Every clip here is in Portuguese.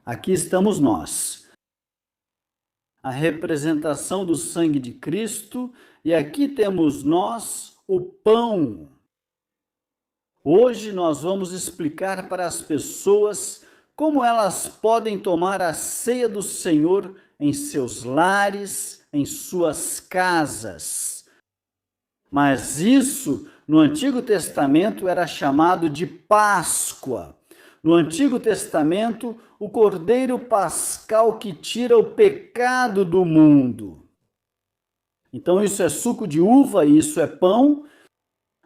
Aqui estamos nós, a representação do sangue de Cristo, e aqui temos nós o pão. Hoje nós vamos explicar para as pessoas como elas podem tomar a ceia do Senhor em seus lares, em suas casas. Mas isso, no Antigo Testamento, era chamado de Páscoa. No Antigo Testamento, o Cordeiro Pascal que tira o pecado do mundo. Então isso é suco de uva e isso é pão.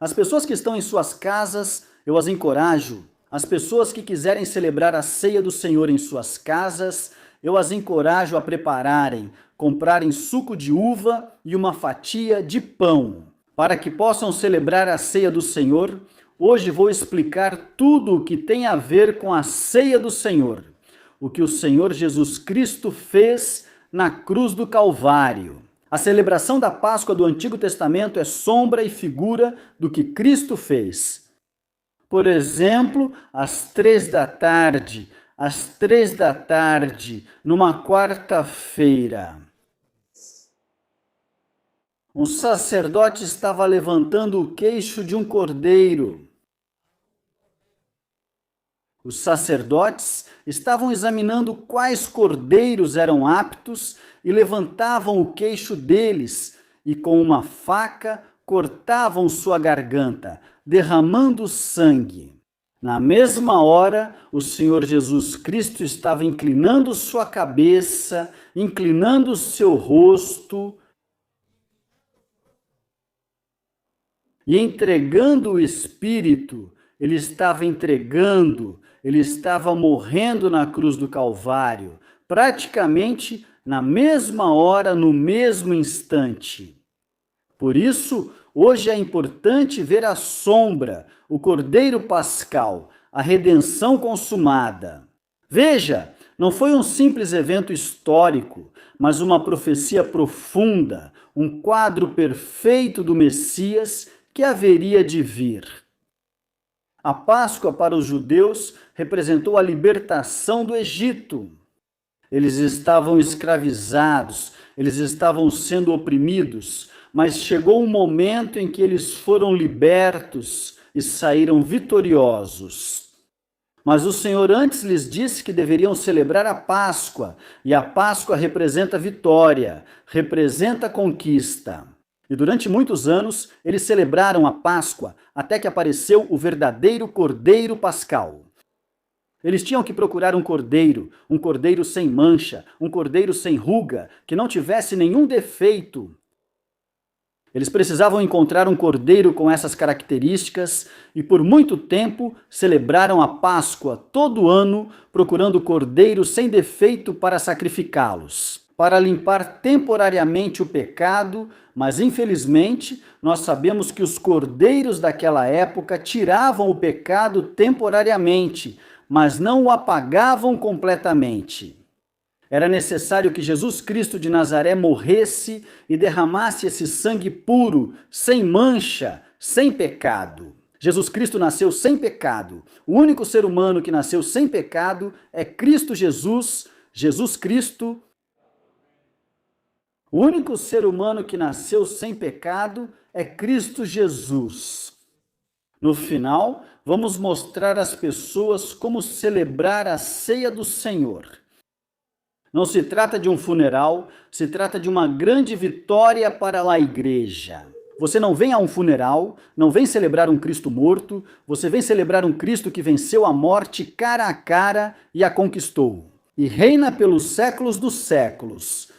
As pessoas que estão em suas casas, eu as encorajo. As pessoas que quiserem celebrar a ceia do Senhor em suas casas, eu as encorajo a prepararem, comprarem suco de uva e uma fatia de pão. Para que possam celebrar a ceia do Senhor, hoje vou explicar tudo o que tem a ver com a ceia do Senhor. O que o Senhor Jesus Cristo fez na cruz do Calvário. A celebração da Páscoa do Antigo Testamento é sombra e figura do que Cristo fez. Por exemplo, às 3 da tarde, numa quarta-feira, um sacerdote estava levantando o queixo de um cordeiro. Os sacerdotes estavam examinando quais cordeiros eram aptos e levantavam o queixo deles e com uma faca cortavam sua garganta, derramando sangue. Na mesma hora, o Senhor Jesus Cristo estava inclinando sua cabeça, inclinando seu rosto e entregando o Espírito. Ele estava entregando, ele estava morrendo na cruz do Calvário, praticamente na mesma hora, no mesmo instante. Por isso, hoje é importante ver a sombra, o Cordeiro Pascal, a redenção consumada. Veja, não foi um simples evento histórico, mas uma profecia profunda, um quadro perfeito do Messias que haveria de vir. A Páscoa para os judeus representou a libertação do Egito. Eles estavam escravizados, eles estavam sendo oprimidos, mas chegou um momento em que eles foram libertos e saíram vitoriosos. Mas o Senhor antes lhes disse que deveriam celebrar a Páscoa, e a Páscoa representa vitória, representa conquista. E durante muitos anos, eles celebraram a Páscoa, até que apareceu o verdadeiro Cordeiro Pascal. Eles tinham que procurar um cordeiro sem mancha, um cordeiro sem ruga, que não tivesse nenhum defeito. Eles precisavam encontrar um cordeiro com essas características e por muito tempo celebraram a Páscoa todo ano, procurando cordeiros sem defeito para sacrificá-los, para limpar temporariamente o pecado, mas infelizmente nós sabemos que os cordeiros daquela época tiravam o pecado temporariamente, mas não o apagavam completamente. Era necessário que Jesus Cristo de Nazaré morresse e derramasse esse sangue puro, sem mancha, sem pecado. Jesus Cristo nasceu sem pecado. O único ser humano que nasceu sem pecado é Cristo Jesus, Jesus Cristo. O único ser humano que nasceu sem pecado é Cristo Jesus. No final, vamos mostrar às pessoas como celebrar a ceia do Senhor. Não se trata de um funeral, se trata de uma grande vitória para a igreja. Você não vem a um funeral, não vem celebrar um Cristo morto, você vem celebrar um Cristo que venceu a morte cara a cara e a conquistou. E reina pelos séculos dos séculos.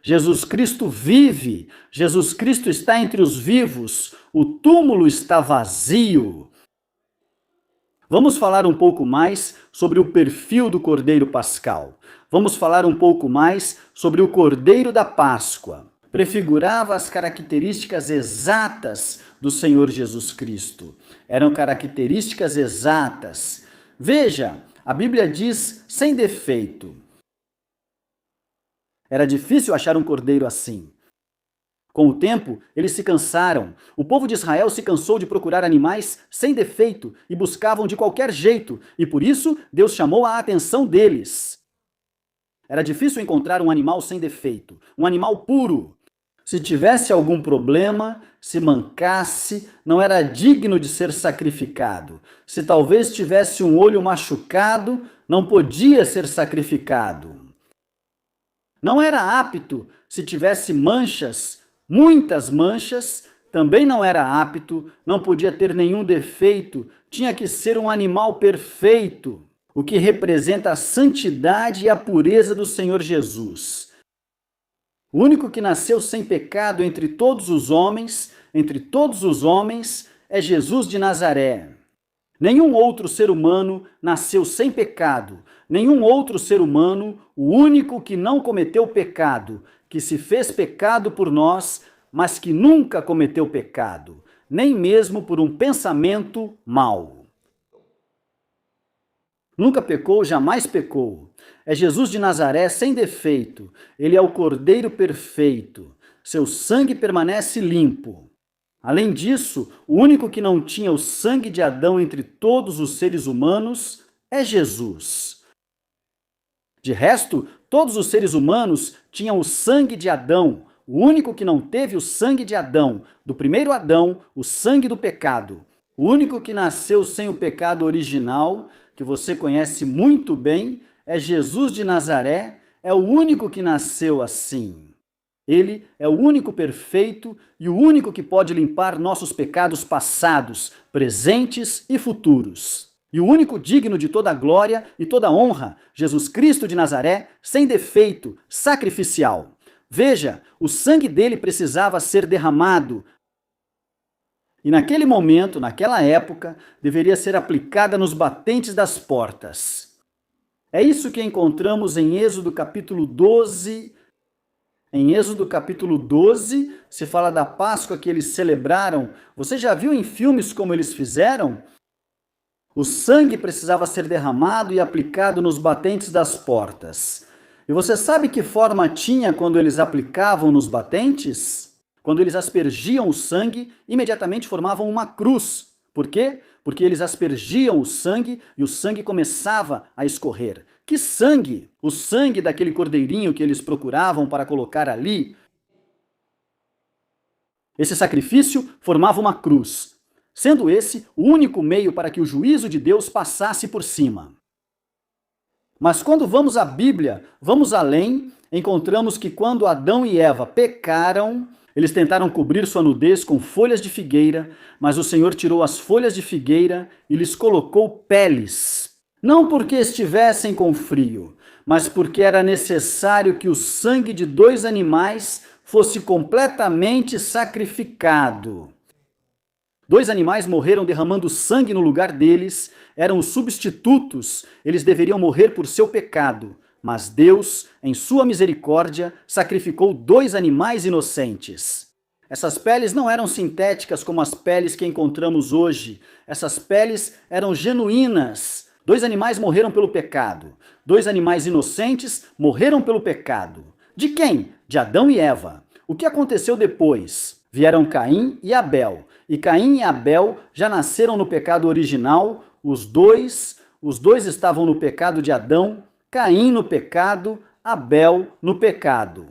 Jesus Cristo vive, Jesus Cristo está entre os vivos, o túmulo está vazio. Vamos falar um pouco mais sobre o perfil do Cordeiro Pascal. Vamos falar um pouco mais sobre o Cordeiro da Páscoa. Prefigurava as características exatas do Senhor Jesus Cristo. Eram características exatas. Veja, a Bíblia diz sem defeito. Era difícil achar um cordeiro assim. Com o tempo, eles se cansaram. O povo de Israel se cansou de procurar animais sem defeito e buscavam de qualquer jeito, e por isso Deus chamou a atenção deles. Era difícil encontrar um animal sem defeito, um animal puro. Se tivesse algum problema, se mancasse, não era digno de ser sacrificado. Se talvez tivesse um olho machucado, não podia ser sacrificado. Não era apto se tivesse manchas, muitas manchas, também não era apto, não podia ter nenhum defeito, tinha que ser um animal perfeito, o que representa a santidade e a pureza do Senhor Jesus. O único que nasceu sem pecado entre todos os homens, é Jesus de Nazaré. Nenhum outro ser humano nasceu sem pecado. Nenhum outro ser humano, o único que não cometeu pecado, que se fez pecado por nós, mas que nunca cometeu pecado, nem mesmo por um pensamento mau. Nunca pecou, jamais pecou. É Jesus de Nazaré sem defeito. Ele é o Cordeiro perfeito. Seu sangue permanece limpo. Além disso, o único que não tinha o sangue de Adão entre todos os seres humanos é Jesus. De resto, todos os seres humanos tinham o sangue de Adão. O único que não teve o sangue de Adão, do primeiro Adão, o sangue do pecado. O único que nasceu sem o pecado original, que você conhece muito bem, é Jesus de Nazaré, é o único que nasceu assim. Ele é o único perfeito e o único que pode limpar nossos pecados passados, presentes e futuros. E o único digno de toda glória e toda honra, Jesus Cristo de Nazaré, sem defeito, sacrificial. Veja, o sangue dele precisava ser derramado. E naquele momento, naquela época, deveria ser aplicada nos batentes das portas. É isso que encontramos em Êxodo capítulo 12. Em Êxodo capítulo 12, se fala da Páscoa que eles celebraram. Você já viu em filmes como eles fizeram? O sangue precisava ser derramado e aplicado nos batentes das portas. E você sabe que forma tinha quando eles aplicavam nos batentes? Quando eles aspergiam o sangue, imediatamente formavam uma cruz. Por quê? Porque eles aspergiam o sangue e o sangue começava a escorrer. Que sangue? O sangue daquele cordeirinho que eles procuravam para colocar ali. Esse sacrifício formava uma cruz, sendo esse o único meio para que o juízo de Deus passasse por cima. Mas quando vamos à Bíblia, vamos além, encontramos que quando Adão e Eva pecaram, eles tentaram cobrir sua nudez com folhas de figueira, mas o Senhor tirou as folhas de figueira e lhes colocou peles. Não porque estivessem com frio, mas porque era necessário que o sangue de 2 animais fosse completamente sacrificado. 2 animais morreram derramando sangue no lugar deles, eram os substitutos, eles deveriam morrer por seu pecado. Mas Deus, em sua misericórdia, sacrificou 2 animais inocentes. Essas peles não eram sintéticas como as peles que encontramos hoje. Essas peles eram genuínas. 2 animais morreram pelo pecado. 2 animais inocentes morreram pelo pecado. De quem? De Adão e Eva. O que aconteceu depois? Vieram Caim e Abel. E Caim e Abel já nasceram no pecado original. Os dois estavam no pecado de Adão. Caim no pecado, Abel no pecado.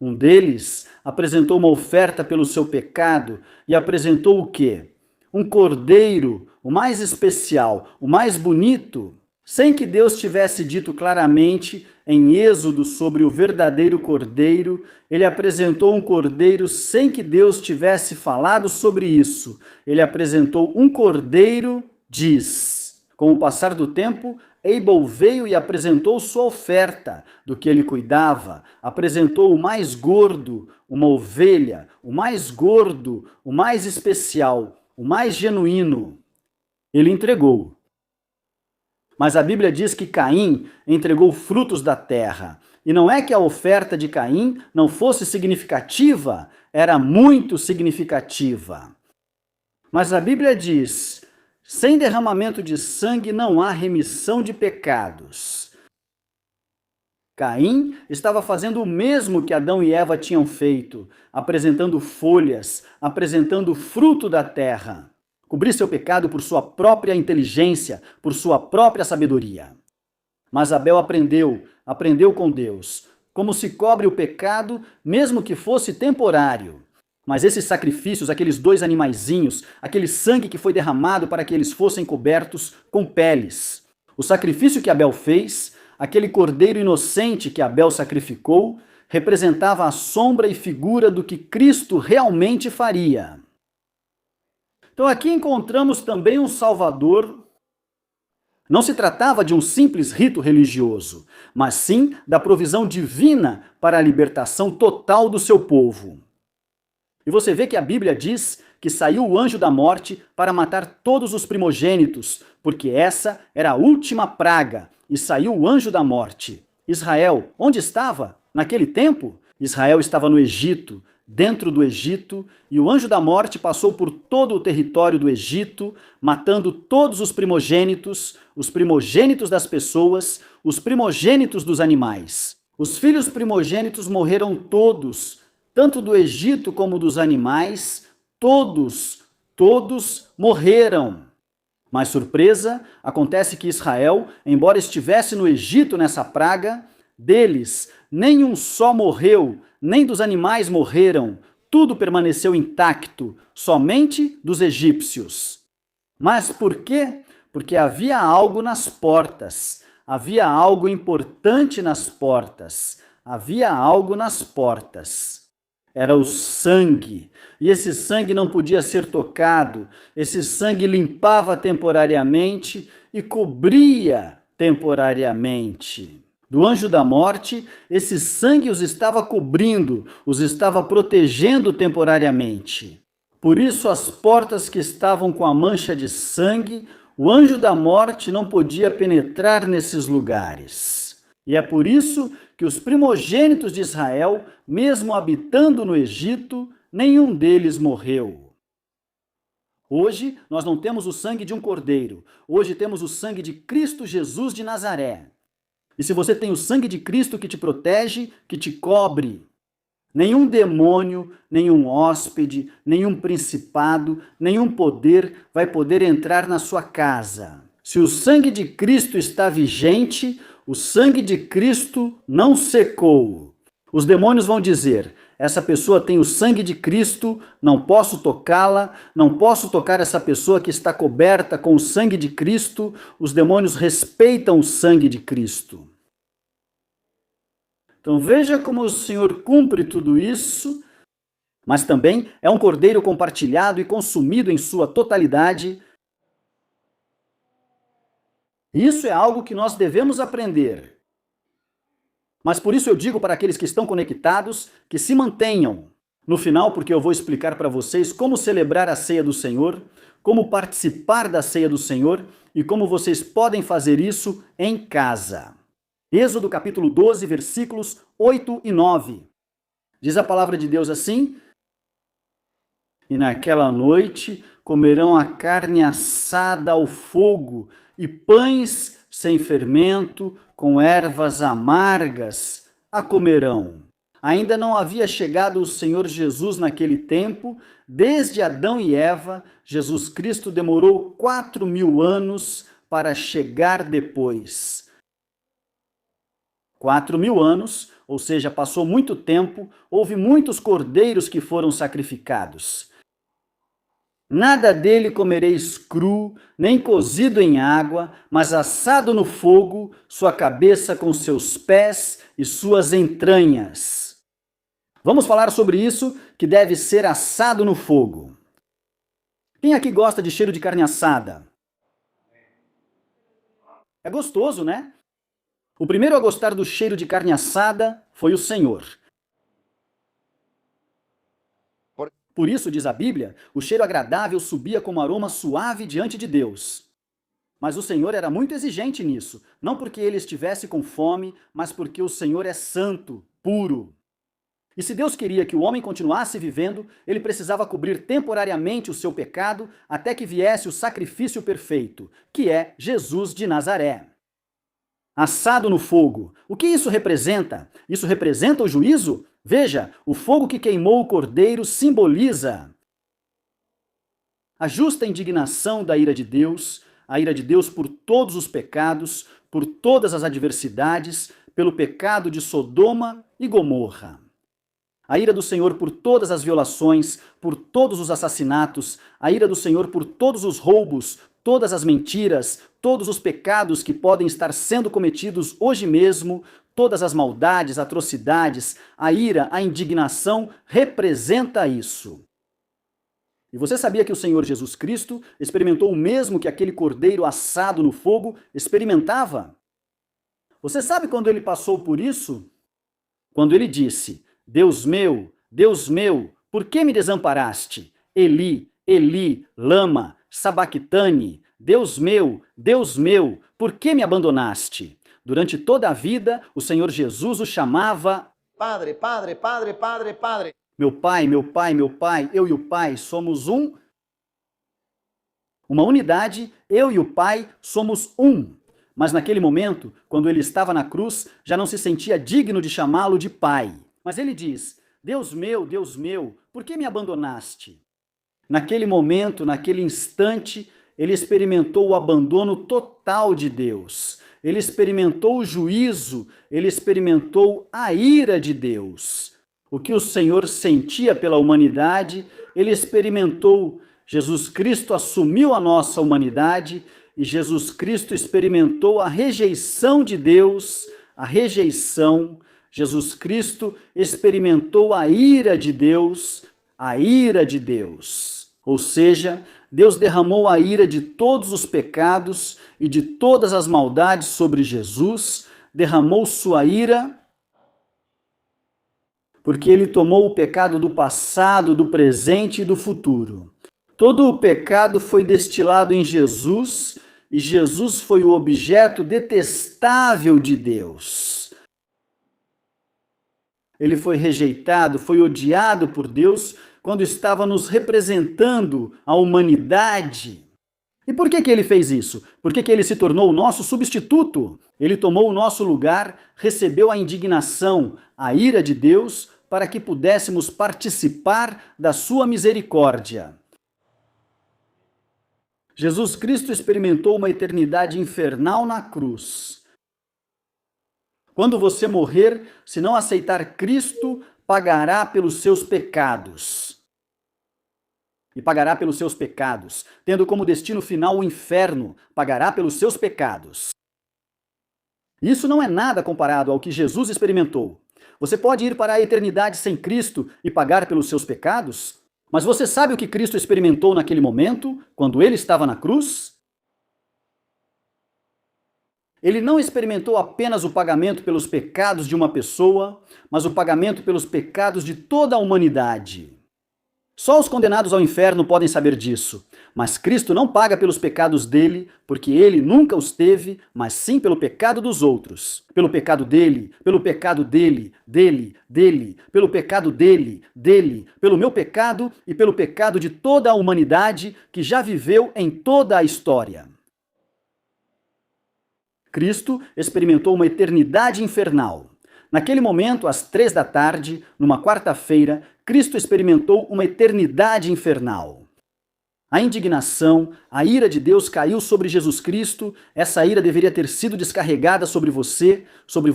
Um deles apresentou uma oferta pelo seu pecado e apresentou o quê? Um cordeiro, o mais especial, o mais bonito, sem que Deus tivesse dito claramente em Êxodo sobre o verdadeiro cordeiro. Ele apresentou um cordeiro sem que Deus tivesse falado sobre isso. Ele apresentou um cordeiro, diz. Com o passar do tempo, Abel veio e apresentou sua oferta do que ele cuidava, apresentou o mais gordo, uma ovelha, o mais gordo, o mais especial, o mais genuíno. Ele entregou. Mas a Bíblia diz que Caim entregou frutos da terra. E não é que a oferta de Caim não fosse significativa, era muito significativa. Mas a Bíblia diz: sem derramamento de sangue não há remissão de pecados. Caim estava fazendo o mesmo que Adão e Eva tinham feito, apresentando folhas, apresentando fruto da terra. Cobrir seu pecado por sua própria inteligência, por sua própria sabedoria. Mas Abel aprendeu, aprendeu com Deus. Como se cobre o pecado, mesmo que fosse temporário. Mas esses sacrifícios, aqueles 2 animaizinhos, aquele sangue que foi derramado para que eles fossem cobertos com peles. O sacrifício que Abel fez, aquele cordeiro inocente que Abel sacrificou, representava a sombra e figura do que Cristo realmente faria. Então aqui encontramos também um Salvador. Não se tratava de um simples rito religioso, mas sim da provisão divina para a libertação total do seu povo. E você vê que a Bíblia diz que saiu o anjo da morte para matar todos os primogênitos, porque essa era a última praga, e saiu o anjo da morte. Israel, onde estava naquele tempo? Israel estava no Egito, dentro do Egito, e o anjo da morte passou por todo o território do Egito, matando todos os primogênitos das pessoas, os primogênitos dos animais. Os filhos primogênitos morreram todos, tanto do Egito como dos animais, todos morreram. Mas surpresa, acontece que Israel, embora estivesse no Egito nessa praga, deles nenhum só morreu, nem dos animais morreram, tudo permaneceu intacto, somente dos egípcios. Mas por quê? Porque havia algo nas portas, havia algo importante nas portas, havia algo nas portas. Era o sangue, e esse sangue não podia ser tocado, esse sangue limpava temporariamente e cobria temporariamente. Do anjo da morte, esse sangue os estava cobrindo, os estava protegendo temporariamente. Por isso, as portas que estavam com a mancha de sangue, o anjo da morte não podia penetrar nesses lugares. E é por isso que os primogênitos de Israel, mesmo habitando no Egito, nenhum deles morreu. Hoje, nós não temos o sangue de um cordeiro, hoje temos o sangue de Cristo Jesus de Nazaré. E se você tem o sangue de Cristo que te protege, que te cobre, nenhum demônio, nenhum hóspede, nenhum principado, nenhum poder vai poder entrar na sua casa. Se o sangue de Cristo está vigente, o sangue de Cristo não secou. Os demônios vão dizer: essa pessoa tem o sangue de Cristo, não posso tocá-la, não posso tocar essa pessoa que está coberta com o sangue de Cristo. Os demônios respeitam o sangue de Cristo. Então veja como o Senhor cumpre tudo isso, mas também é um cordeiro compartilhado e consumido em sua totalidade. Isso é algo que nós devemos aprender. Mas por isso eu digo para aqueles que estão conectados que se mantenham no final, porque eu vou explicar para vocês como celebrar a ceia do Senhor, como participar da ceia do Senhor e como vocês podem fazer isso em casa. Êxodo capítulo 12, versículos 8 e 9. Diz a palavra de Deus assim: e naquela noite comerão a carne assada ao fogo e pães sem fermento, com ervas amargas, a comerão. Ainda não havia chegado o Senhor Jesus naquele tempo. Desde Adão e Eva, Jesus Cristo demorou 4.000 anos para chegar depois. 4.000 anos, ou seja, passou muito tempo, houve muitos cordeiros que foram sacrificados. Nada dele comereis cru, nem cozido em água, mas assado no fogo, sua cabeça com seus pés e suas entranhas. Vamos falar sobre isso, que deve ser assado no fogo. Quem aqui gosta de cheiro de carne assada? É gostoso, né? O primeiro a gostar do cheiro de carne assada foi o Senhor. Por isso, diz a Bíblia, o cheiro agradável subia como aroma suave diante de Deus. Mas o Senhor era muito exigente nisso, não porque ele estivesse com fome, mas porque o Senhor é santo, puro. E se Deus queria que o homem continuasse vivendo, ele precisava cobrir temporariamente o seu pecado até que viesse o sacrifício perfeito, que é Jesus de Nazaré. Assado no fogo. O que isso representa? Isso representa o juízo? Veja, o fogo que queimou o cordeiro simboliza a justa indignação da ira de Deus, a ira de Deus por todos os pecados, por todas as adversidades, pelo pecado de Sodoma e Gomorra. A ira do Senhor por todas as violações, por todos os assassinatos, a ira do Senhor por todos os roubos, todas as mentiras, todos os pecados que podem estar sendo cometidos hoje mesmo, todas as maldades, atrocidades, a ira, a indignação representa isso. E você sabia que o Senhor Jesus Cristo experimentou o mesmo que aquele cordeiro assado no fogo experimentava? Você sabe quando ele passou por isso? Quando ele disse: Deus meu, por que me desamparaste? Eli, Eli, lama, sabactani. Deus meu, por que me abandonaste? Durante toda a vida, o Senhor Jesus o chamava Padre, Padre, Padre, Padre, Padre. Meu pai, eu e o Pai somos uma unidade, eu e o Pai somos um. Mas naquele momento, quando ele estava na cruz, já não se sentia digno de chamá-lo de Pai. Mas ele diz: Deus meu, por que me abandonaste? Naquele momento, naquele instante, ele experimentou o abandono total de Deus. Ele experimentou o juízo, ele experimentou a ira de Deus. O que o Senhor sentia pela humanidade, ele experimentou. Jesus Cristo assumiu a nossa humanidade e Jesus Cristo experimentou a rejeição de Deus, a rejeição. Jesus Cristo experimentou a ira de Deus, a ira de Deus. Ou seja, Deus derramou a ira de todos os pecados e de todas as maldades sobre Jesus, derramou sua ira, porque ele tomou o pecado do passado, do presente e do futuro. Todo o pecado foi destilado em Jesus, e Jesus foi o objeto detestável de Deus. Ele foi rejeitado, foi odiado por Deus quando estava nos representando a humanidade. E por que ele fez isso? Por que ele se tornou o nosso substituto? Ele tomou o nosso lugar, recebeu a indignação, a ira de Deus, para que pudéssemos participar da sua misericórdia. Jesus Cristo experimentou uma eternidade infernal na cruz. Quando você morrer, se não aceitar Cristo, pagará pelos seus pecados. E pagará pelos seus pecados, tendo como destino final o inferno, pagará pelos seus pecados. Isso não é nada comparado ao que Jesus experimentou. Você pode ir para a eternidade sem Cristo e pagar pelos seus pecados? Mas você sabe o que Cristo experimentou naquele momento, quando ele estava na cruz? Ele não experimentou apenas o pagamento pelos pecados de uma pessoa, mas o pagamento pelos pecados de toda a humanidade. Só os condenados ao inferno podem saber disso, mas Cristo não paga pelos pecados dele, porque ele nunca os teve, mas sim pelo pecado dos outros. Pelo pecado dele, pelo pecado dele, pelo pecado dele, pelo meu pecado e pelo pecado de toda a humanidade que já viveu em toda a história. Cristo experimentou uma eternidade infernal. Naquele momento, às 3 da tarde, numa quarta-feira, Cristo experimentou uma eternidade infernal. A indignação, a ira de Deus caiu sobre Jesus Cristo. Essa ira deveria ter sido descarregada sobre você, sobre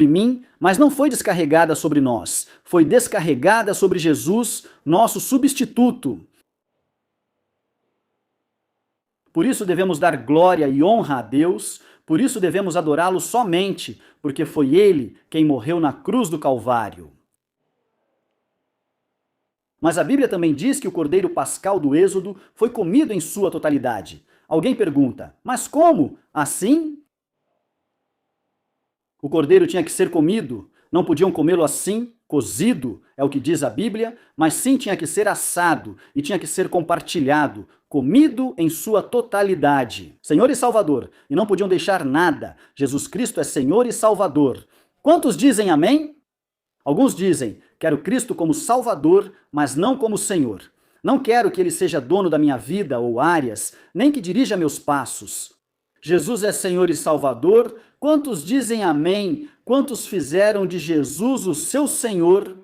mim, mas não foi descarregada sobre nós. Foi descarregada sobre Jesus, nosso substituto. Por isso devemos dar glória e honra a Deus, por isso devemos adorá-lo somente, porque foi ele quem morreu na cruz do Calvário. Mas a Bíblia também diz que o cordeiro pascal do Êxodo foi comido em sua totalidade. Alguém pergunta, mas como? Assim? O cordeiro tinha que ser comido, não podiam comê-lo assim, cozido, é o que diz a Bíblia, mas sim tinha que ser assado e tinha que ser compartilhado, comido em sua totalidade. Senhor e Salvador, e não podiam deixar nada. Jesus Cristo é Senhor e Salvador. Quantos dizem amém? Alguns dizem, quero Cristo como Salvador, mas não como Senhor. Não quero que ele seja dono da minha vida ou áreas, nem que dirija meus passos. Jesus é Senhor e Salvador. Quantos dizem amém? Quantos fizeram de Jesus o seu Senhor?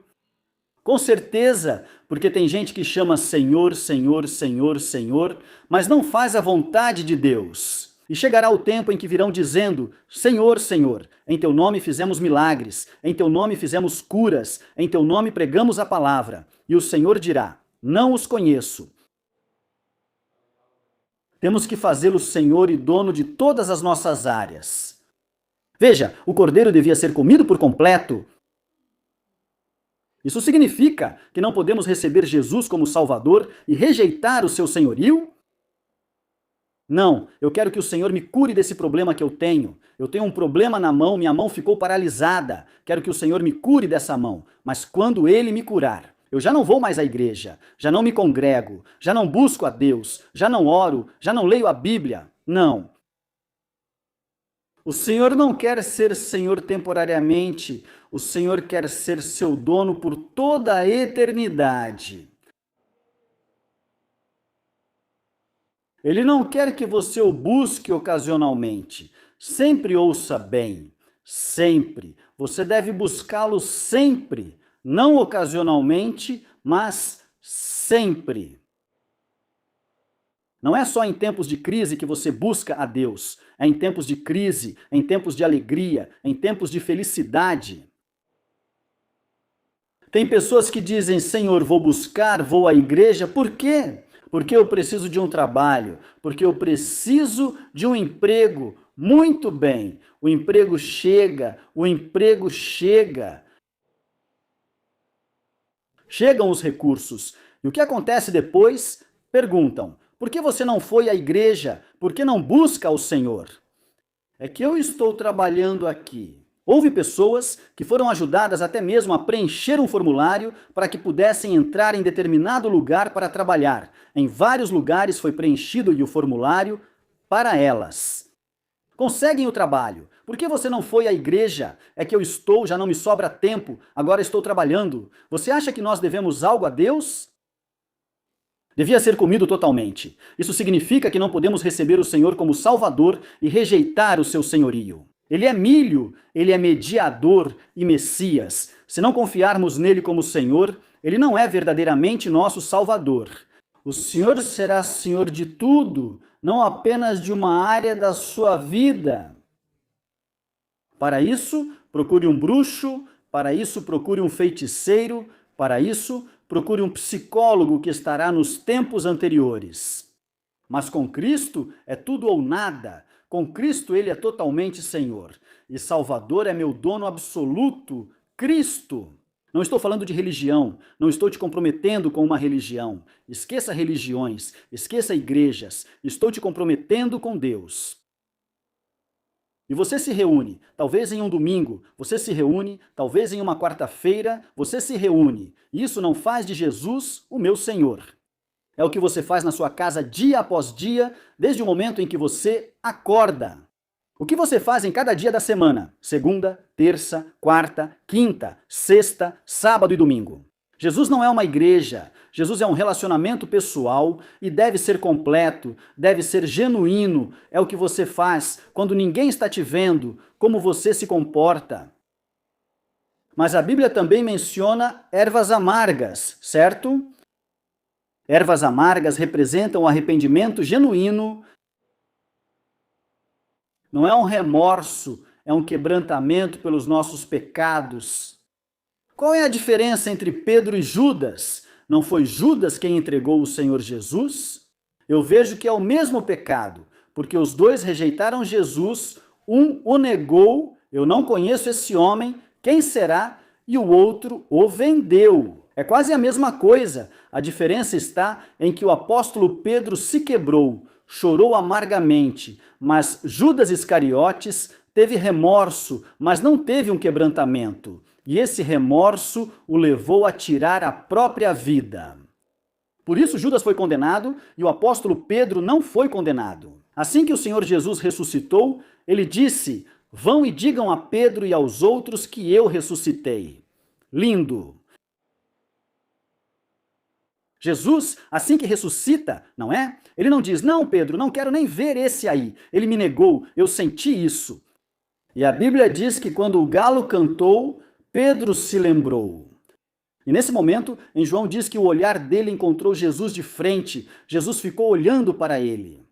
Com certeza, porque tem gente que chama Senhor, Senhor, Senhor, Senhor, mas não faz a vontade de Deus. E chegará o tempo em que virão dizendo: Senhor, Senhor, em teu nome fizemos milagres, em teu nome fizemos curas, em teu nome pregamos a palavra. E o Senhor dirá: Não os conheço. Temos que fazê-lo Senhor e dono de todas as nossas áreas. Veja, o cordeiro devia ser comido por completo. Isso significa que não podemos receber Jesus como Salvador e rejeitar o seu senhorio? Não, eu quero que o Senhor me cure desse problema que eu tenho. Eu tenho um problema na mão, minha mão ficou paralisada. Quero que o Senhor me cure dessa mão. Mas quando Ele me curar, eu já não vou mais à igreja, já não me congrego, já não busco a Deus, já não oro, já não leio a Bíblia. Não. O Senhor não quer ser Senhor temporariamente, o Senhor quer ser seu dono por toda a eternidade. Ele não quer que você o busque ocasionalmente. Sempre ouça bem. Sempre. Você deve buscá-lo sempre. Não ocasionalmente, mas sempre. Não é só em tempos de crise que você busca a Deus. É em tempos de crise, em tempos de alegria, em tempos de felicidade. Tem pessoas que dizem: Senhor, vou buscar, vou à igreja. Por quê? Porque eu preciso de um trabalho, porque eu preciso de um emprego. Muito bem, o emprego chega, o emprego chega. Chegam os recursos. E o que acontece depois? Perguntam: por que você não foi à igreja? Por que não busca o Senhor? É que eu estou trabalhando aqui. Houve pessoas que foram ajudadas até mesmo a preencher um formulário para que pudessem entrar em determinado lugar para trabalhar. Em vários lugares foi preenchido o formulário para elas. Conseguem o trabalho. Por que você não foi à igreja? É que eu estou, já não me sobra tempo, agora estou trabalhando. Você acha que nós devemos algo a Deus? Devia ser comido totalmente. Isso significa que não podemos receber o Senhor como Salvador e rejeitar o seu senhorio. Ele é milho, ele é mediador e Messias. Se não confiarmos nele como Senhor, ele não é verdadeiramente nosso Salvador. O Senhor será Senhor de tudo, não apenas de uma área da sua vida. Para isso, procure um bruxo, para isso, procure um feiticeiro, para isso, procure um psicólogo que estará nos tempos anteriores. Mas com Cristo é tudo ou nada. Com Cristo ele é totalmente Senhor. E Salvador é meu dono absoluto, Cristo. Não estou falando de religião, não estou te comprometendo com uma religião. Esqueça religiões, esqueça igrejas. Estou te comprometendo com Deus. E você se reúne, talvez em um domingo, você se reúne, talvez em uma quarta-feira, você se reúne. Isso não faz de Jesus o meu Senhor. É o que você faz na sua casa dia após dia, desde o momento em que você acorda. O que você faz em cada dia da semana? Segunda, terça, quarta, quinta, sexta, sábado e domingo. Jesus não é uma igreja. Jesus é um relacionamento pessoal e deve ser completo, deve ser genuíno. É o que você faz quando ninguém está te vendo, como você se comporta. Mas a Bíblia também menciona ervas amargas, certo? Ervas amargas representam o arrependimento genuíno. Não é um remorso, é um quebrantamento pelos nossos pecados. Qual é a diferença entre Pedro e Judas? Não foi Judas quem entregou o Senhor Jesus? Eu vejo que é o mesmo pecado, porque os dois rejeitaram Jesus, um o negou, eu não conheço esse homem, quem será? E o outro o vendeu. É quase a mesma coisa. A diferença está em que o apóstolo Pedro se quebrou, chorou amargamente, mas Judas Iscariotes teve remorso, mas não teve um quebrantamento. E esse remorso o levou a tirar a própria vida. Por isso Judas foi condenado e o apóstolo Pedro não foi condenado. Assim que o Senhor Jesus ressuscitou, ele disse: vão e digam a Pedro e aos outros que eu ressuscitei. Lindo! Jesus, assim que ressuscita, não é? Ele não diz: não, Pedro, não quero nem ver esse aí. Ele me negou, eu senti isso. E a Bíblia diz que quando o galo cantou, Pedro se lembrou. E nesse momento, em João diz que o olhar dele encontrou Jesus de frente. Jesus ficou olhando para ele.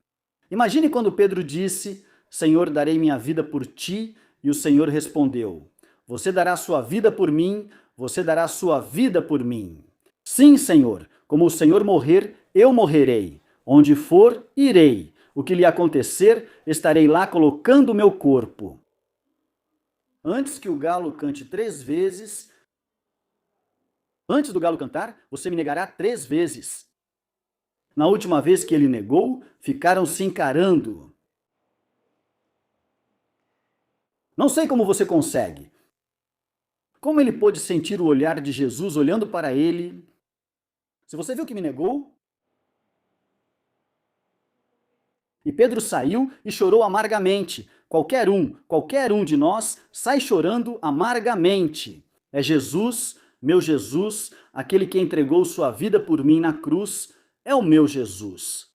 Imagine quando Pedro disse: Senhor, darei minha vida por ti, e o Senhor respondeu: você dará sua vida por mim, você dará sua vida por mim. Sim, Senhor, como o Senhor morrer, eu morrerei. Onde for, irei. O que lhe acontecer, estarei lá colocando o meu corpo. Antes que o galo cante 3 vezes, antes do galo cantar, você me negará 3 vezes. Na última vez que ele negou, ficaram se encarando. Não sei como você consegue. Como ele pôde sentir o olhar de Jesus olhando para ele? Se você viu que me negou? E Pedro saiu e chorou amargamente. Qualquer um de nós sai chorando amargamente. É Jesus, meu Jesus, aquele que entregou sua vida por mim na cruz, é o meu Jesus.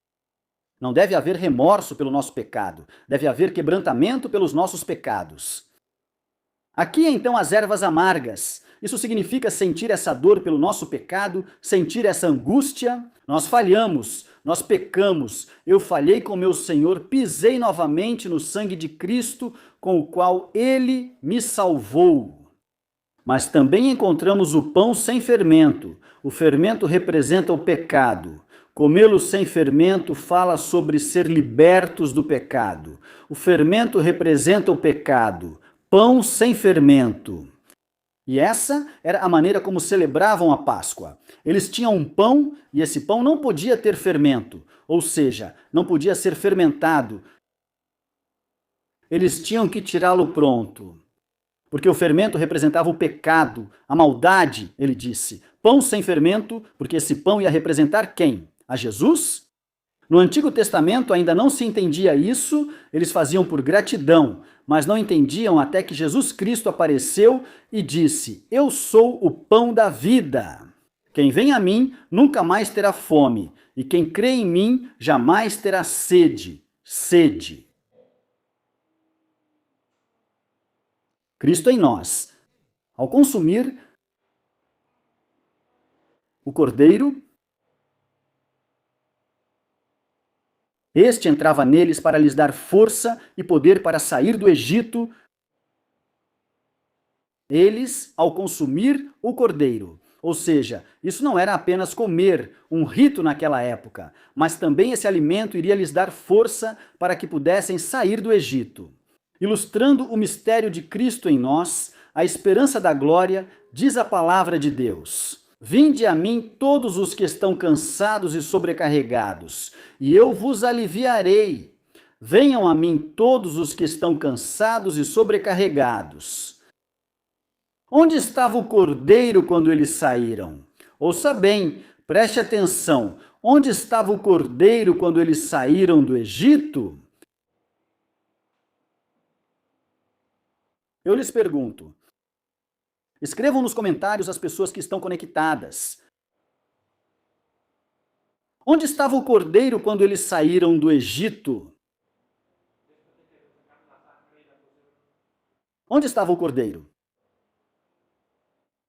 Não deve haver remorso pelo nosso pecado, deve haver quebrantamento pelos nossos pecados. Aqui então as ervas amargas. Isso significa sentir essa dor pelo nosso pecado, sentir essa angústia. Nós falhamos, nós pecamos. Eu falhei com meu Senhor, pisei novamente no sangue de Cristo, com o qual Ele me salvou. Mas também encontramos o pão sem fermento. O fermento representa o pecado. Comê-lo sem fermento fala sobre ser libertos do pecado. O fermento representa o pecado. Pão sem fermento. E essa era a maneira como celebravam a Páscoa. Eles tinham um pão e esse pão não podia ter fermento, ou seja, não podia ser fermentado. Eles tinham que tirá-lo pronto, porque o fermento representava o pecado, a maldade, ele disse. Pão sem fermento, porque esse pão ia representar quem? A Jesus? No Antigo Testamento ainda não se entendia isso, eles faziam por gratidão, mas não entendiam até que Jesus Cristo apareceu e disse: eu sou o pão da vida. Quem vem a mim nunca mais terá fome, e quem crê em mim jamais terá sede. Sede. Cristo em nós. Ao consumir o cordeiro, este entrava neles para lhes dar força e poder para sair do Egito. Eles, ao consumir o cordeiro, ou seja, isso não era apenas comer, um rito naquela época, mas também esse alimento iria lhes dar força para que pudessem sair do Egito. Ilustrando o mistério de Cristo em nós, a esperança da glória, diz a palavra de Deus: vinde a mim todos os que estão cansados e sobrecarregados, e eu vos aliviarei. Venham a mim todos os que estão cansados e sobrecarregados. Onde estava o cordeiro quando eles saíram? Ouça bem, preste atenção. Onde estava o cordeiro quando eles saíram do Egito? Eu lhes pergunto. Escrevam nos comentários as pessoas que estão conectadas. Onde estava o cordeiro quando eles saíram do Egito? Onde estava o cordeiro?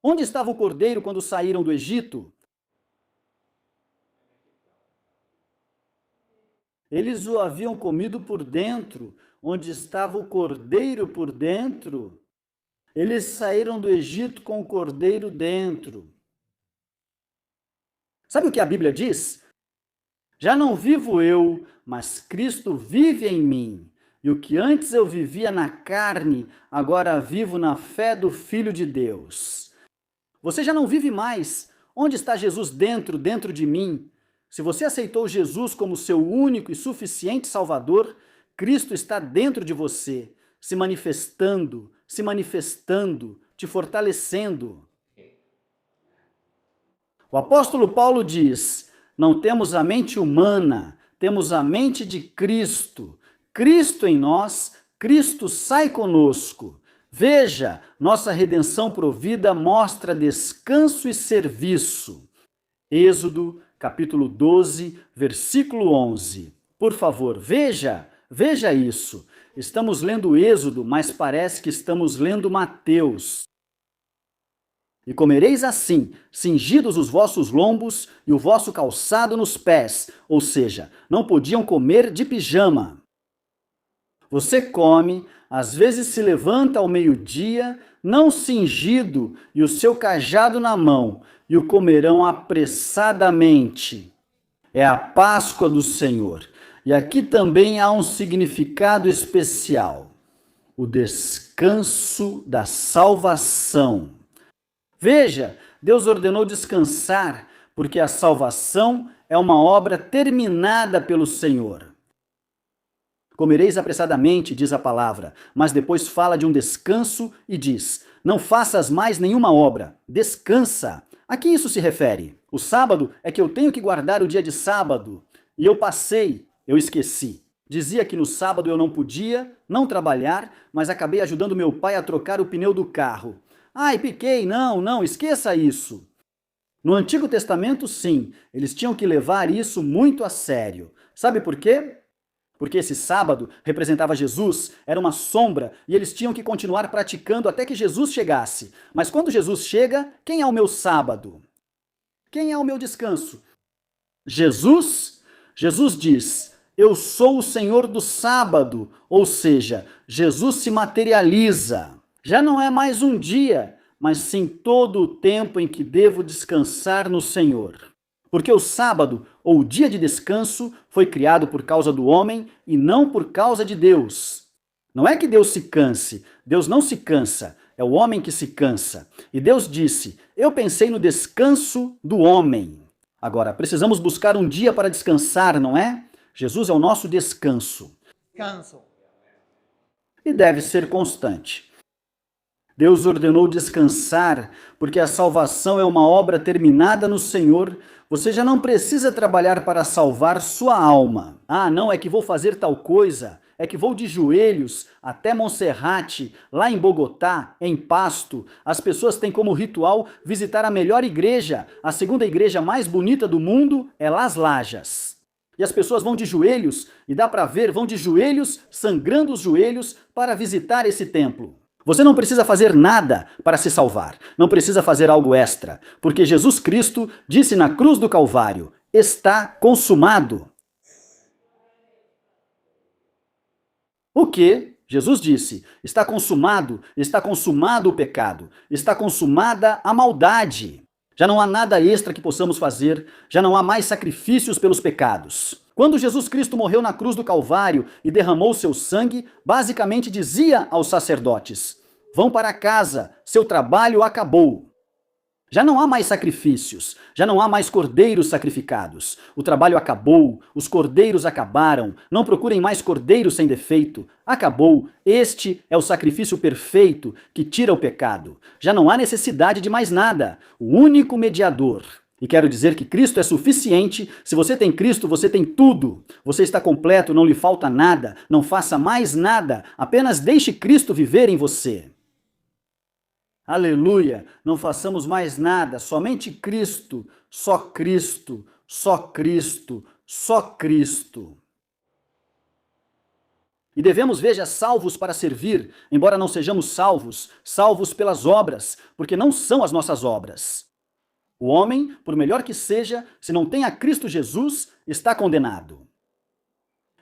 Onde estava o cordeiro quando saíram do Egito? Eles o haviam comido por dentro. Onde estava o cordeiro por dentro? Eles saíram do Egito com o cordeiro dentro. Sabe o que a Bíblia diz? Já não vivo eu, mas Cristo vive em mim. E o que antes eu vivia na carne, agora vivo na fé do Filho de Deus. Você já não vive mais. Onde está Jesus dentro de mim? Se você aceitou Jesus como seu único e suficiente Salvador, Cristo está dentro de você, se manifestando, te fortalecendo. O apóstolo Paulo diz: não temos a mente humana, temos a mente de Cristo. Cristo em nós, Cristo sai conosco. Veja, nossa redenção provida mostra descanso e serviço. Êxodo, capítulo 12, versículo 11. Por favor, veja isso. Estamos lendo Êxodo, mas parece que estamos lendo Mateus. E comereis assim, cingidos os vossos lombos e o vosso calçado nos pés, ou seja, não podiam comer de pijama. Você come, às vezes se levanta ao meio-dia, não cingido e o seu cajado na mão, e o comerão apressadamente. É a Páscoa do Senhor. E aqui também há um significado especial: o descanso da salvação. Veja, Deus ordenou descansar, porque a salvação é uma obra terminada pelo Senhor. Comereis apressadamente, diz a palavra, mas depois fala de um descanso e diz: não faças mais nenhuma obra, descansa. A que isso se refere? O sábado é que eu tenho que guardar o dia de sábado, e eu esqueci. Dizia que no sábado eu não podia não trabalhar, mas acabei ajudando meu pai a trocar o pneu do carro. Ai, piquei, não, esqueça isso. No Antigo Testamento, sim, eles tinham que levar isso muito a sério. Sabe por quê? Porque esse sábado representava Jesus, era uma sombra, e eles tinham que continuar praticando até que Jesus chegasse. Mas quando Jesus chega, quem é o meu sábado? Quem é o meu descanso? Jesus? Jesus diz: eu sou o Senhor do sábado, ou seja, Jesus se materializa. Já não é mais um dia, mas sim todo o tempo em que devo descansar no Senhor. Porque o sábado, ou o dia de descanso, foi criado por causa do homem e não por causa de Deus. Não é que Deus se canse, Deus não se cansa, é o homem que se cansa. E Deus disse: eu pensei no descanso do homem. Agora, precisamos buscar um dia para descansar, não é? Jesus é o nosso descanso. Descanso. E deve ser constante. Deus ordenou descansar, porque a salvação é uma obra terminada no Senhor. Você já não precisa trabalhar para salvar sua alma. Ah, não, é que vou fazer tal coisa, é que vou de joelhos até Monserrate, lá em Bogotá, em Pasto. As pessoas têm como ritual visitar a melhor igreja, a segunda igreja mais bonita do mundo é Las Lajas. E as pessoas vão de joelhos, e dá para ver, vão de joelhos, sangrando os joelhos, para visitar esse templo. Você não precisa fazer nada para se salvar, não precisa fazer algo extra, porque Jesus Cristo disse na cruz do Calvário: está consumado. O que? Jesus disse: está consumado o pecado, está consumada a maldade. Já não há nada extra que possamos fazer, já não há mais sacrifícios pelos pecados. Quando Jesus Cristo morreu na cruz do Calvário e derramou seu sangue, basicamente dizia aos sacerdotes: vão para casa, seu trabalho acabou. Já não há mais sacrifícios, já não há mais cordeiros sacrificados. O trabalho acabou, os cordeiros acabaram, não procurem mais cordeiros sem defeito. Acabou, este é o sacrifício perfeito que tira o pecado. Já não há necessidade de mais nada, o único mediador. E quero dizer que Cristo é suficiente. Se você tem Cristo, você tem tudo. Você está completo, não lhe falta nada, não faça mais nada, apenas deixe Cristo viver em você. Aleluia! Não façamos mais nada, somente Cristo, só Cristo, só Cristo, só Cristo. E devemos, veja, salvos para servir, embora não sejamos salvos pelas obras, porque não são as nossas obras. O homem, por melhor que seja, se não tem a Cristo Jesus, está condenado.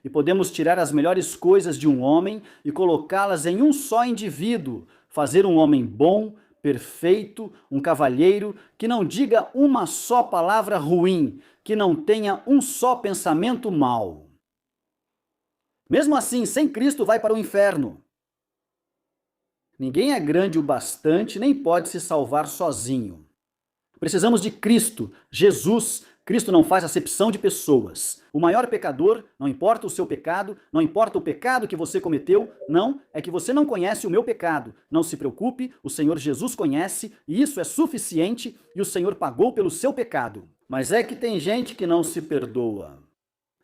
E podemos tirar as melhores coisas de um homem e colocá-las em um só indivíduo, fazer um homem bom, perfeito, um cavalheiro, que não diga uma só palavra ruim, que não tenha um só pensamento mau. Mesmo assim, sem Cristo vai para o inferno. Ninguém é grande o bastante, nem pode se salvar sozinho. Precisamos de Cristo, Jesus. Cristo não faz acepção de pessoas. O maior pecador, não importa o seu pecado, não importa o pecado que você cometeu, não, é que você não conhece o meu pecado. Não se preocupe, o Senhor Jesus conhece, e isso é suficiente, e o Senhor pagou pelo seu pecado. Mas é que tem gente que não se perdoa.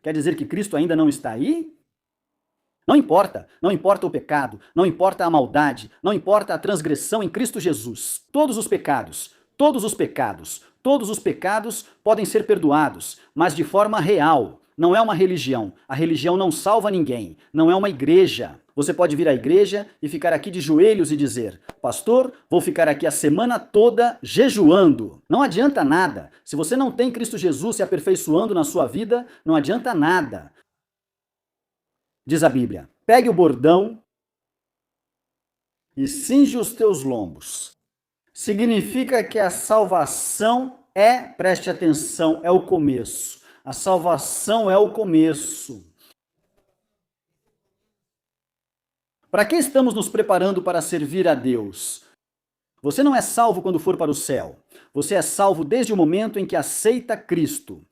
Quer dizer que Cristo ainda não está aí? Não importa o pecado, não importa a maldade, não importa a transgressão em Cristo Jesus. Todos os pecados podem ser perdoados, mas de forma real. Não é uma religião. A religião não salva ninguém. Não é uma igreja. Você pode vir à igreja e ficar aqui de joelhos e dizer: pastor, vou ficar aqui a semana toda jejuando. Não adianta nada. Se você não tem Cristo Jesus se aperfeiçoando na sua vida, não adianta nada. Diz a Bíblia: pegue o bordão e cinge os teus lombos. Significa que a salvação preste atenção, é o começo. A salvação é o começo. Para que estamos nos preparando para servir a Deus? Você não é salvo quando for para o céu. Você é salvo desde o momento em que aceita Cristo.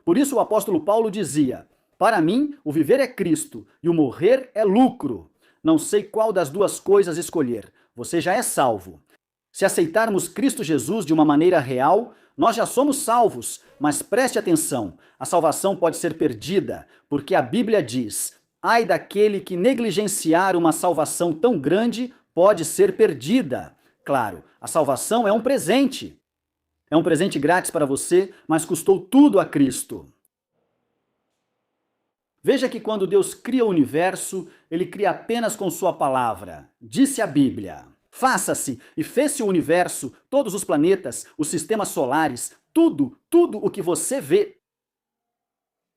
Por isso o apóstolo Paulo dizia: para mim, o viver é Cristo e o morrer é lucro. Não sei qual das duas coisas escolher. Você já é salvo. Se aceitarmos Cristo Jesus de uma maneira real, nós já somos salvos. Mas preste atenção, a salvação pode ser perdida, porque a Bíblia diz: ai daquele que negligenciar uma salvação tão grande, pode ser perdida. Claro, a salvação é um presente. É um presente grátis para você, mas custou tudo a Cristo. Veja que quando Deus cria o universo, ele cria apenas com sua palavra. Disse a Bíblia: faça-se, e fez-se o universo, todos os planetas, os sistemas solares, tudo o que você vê.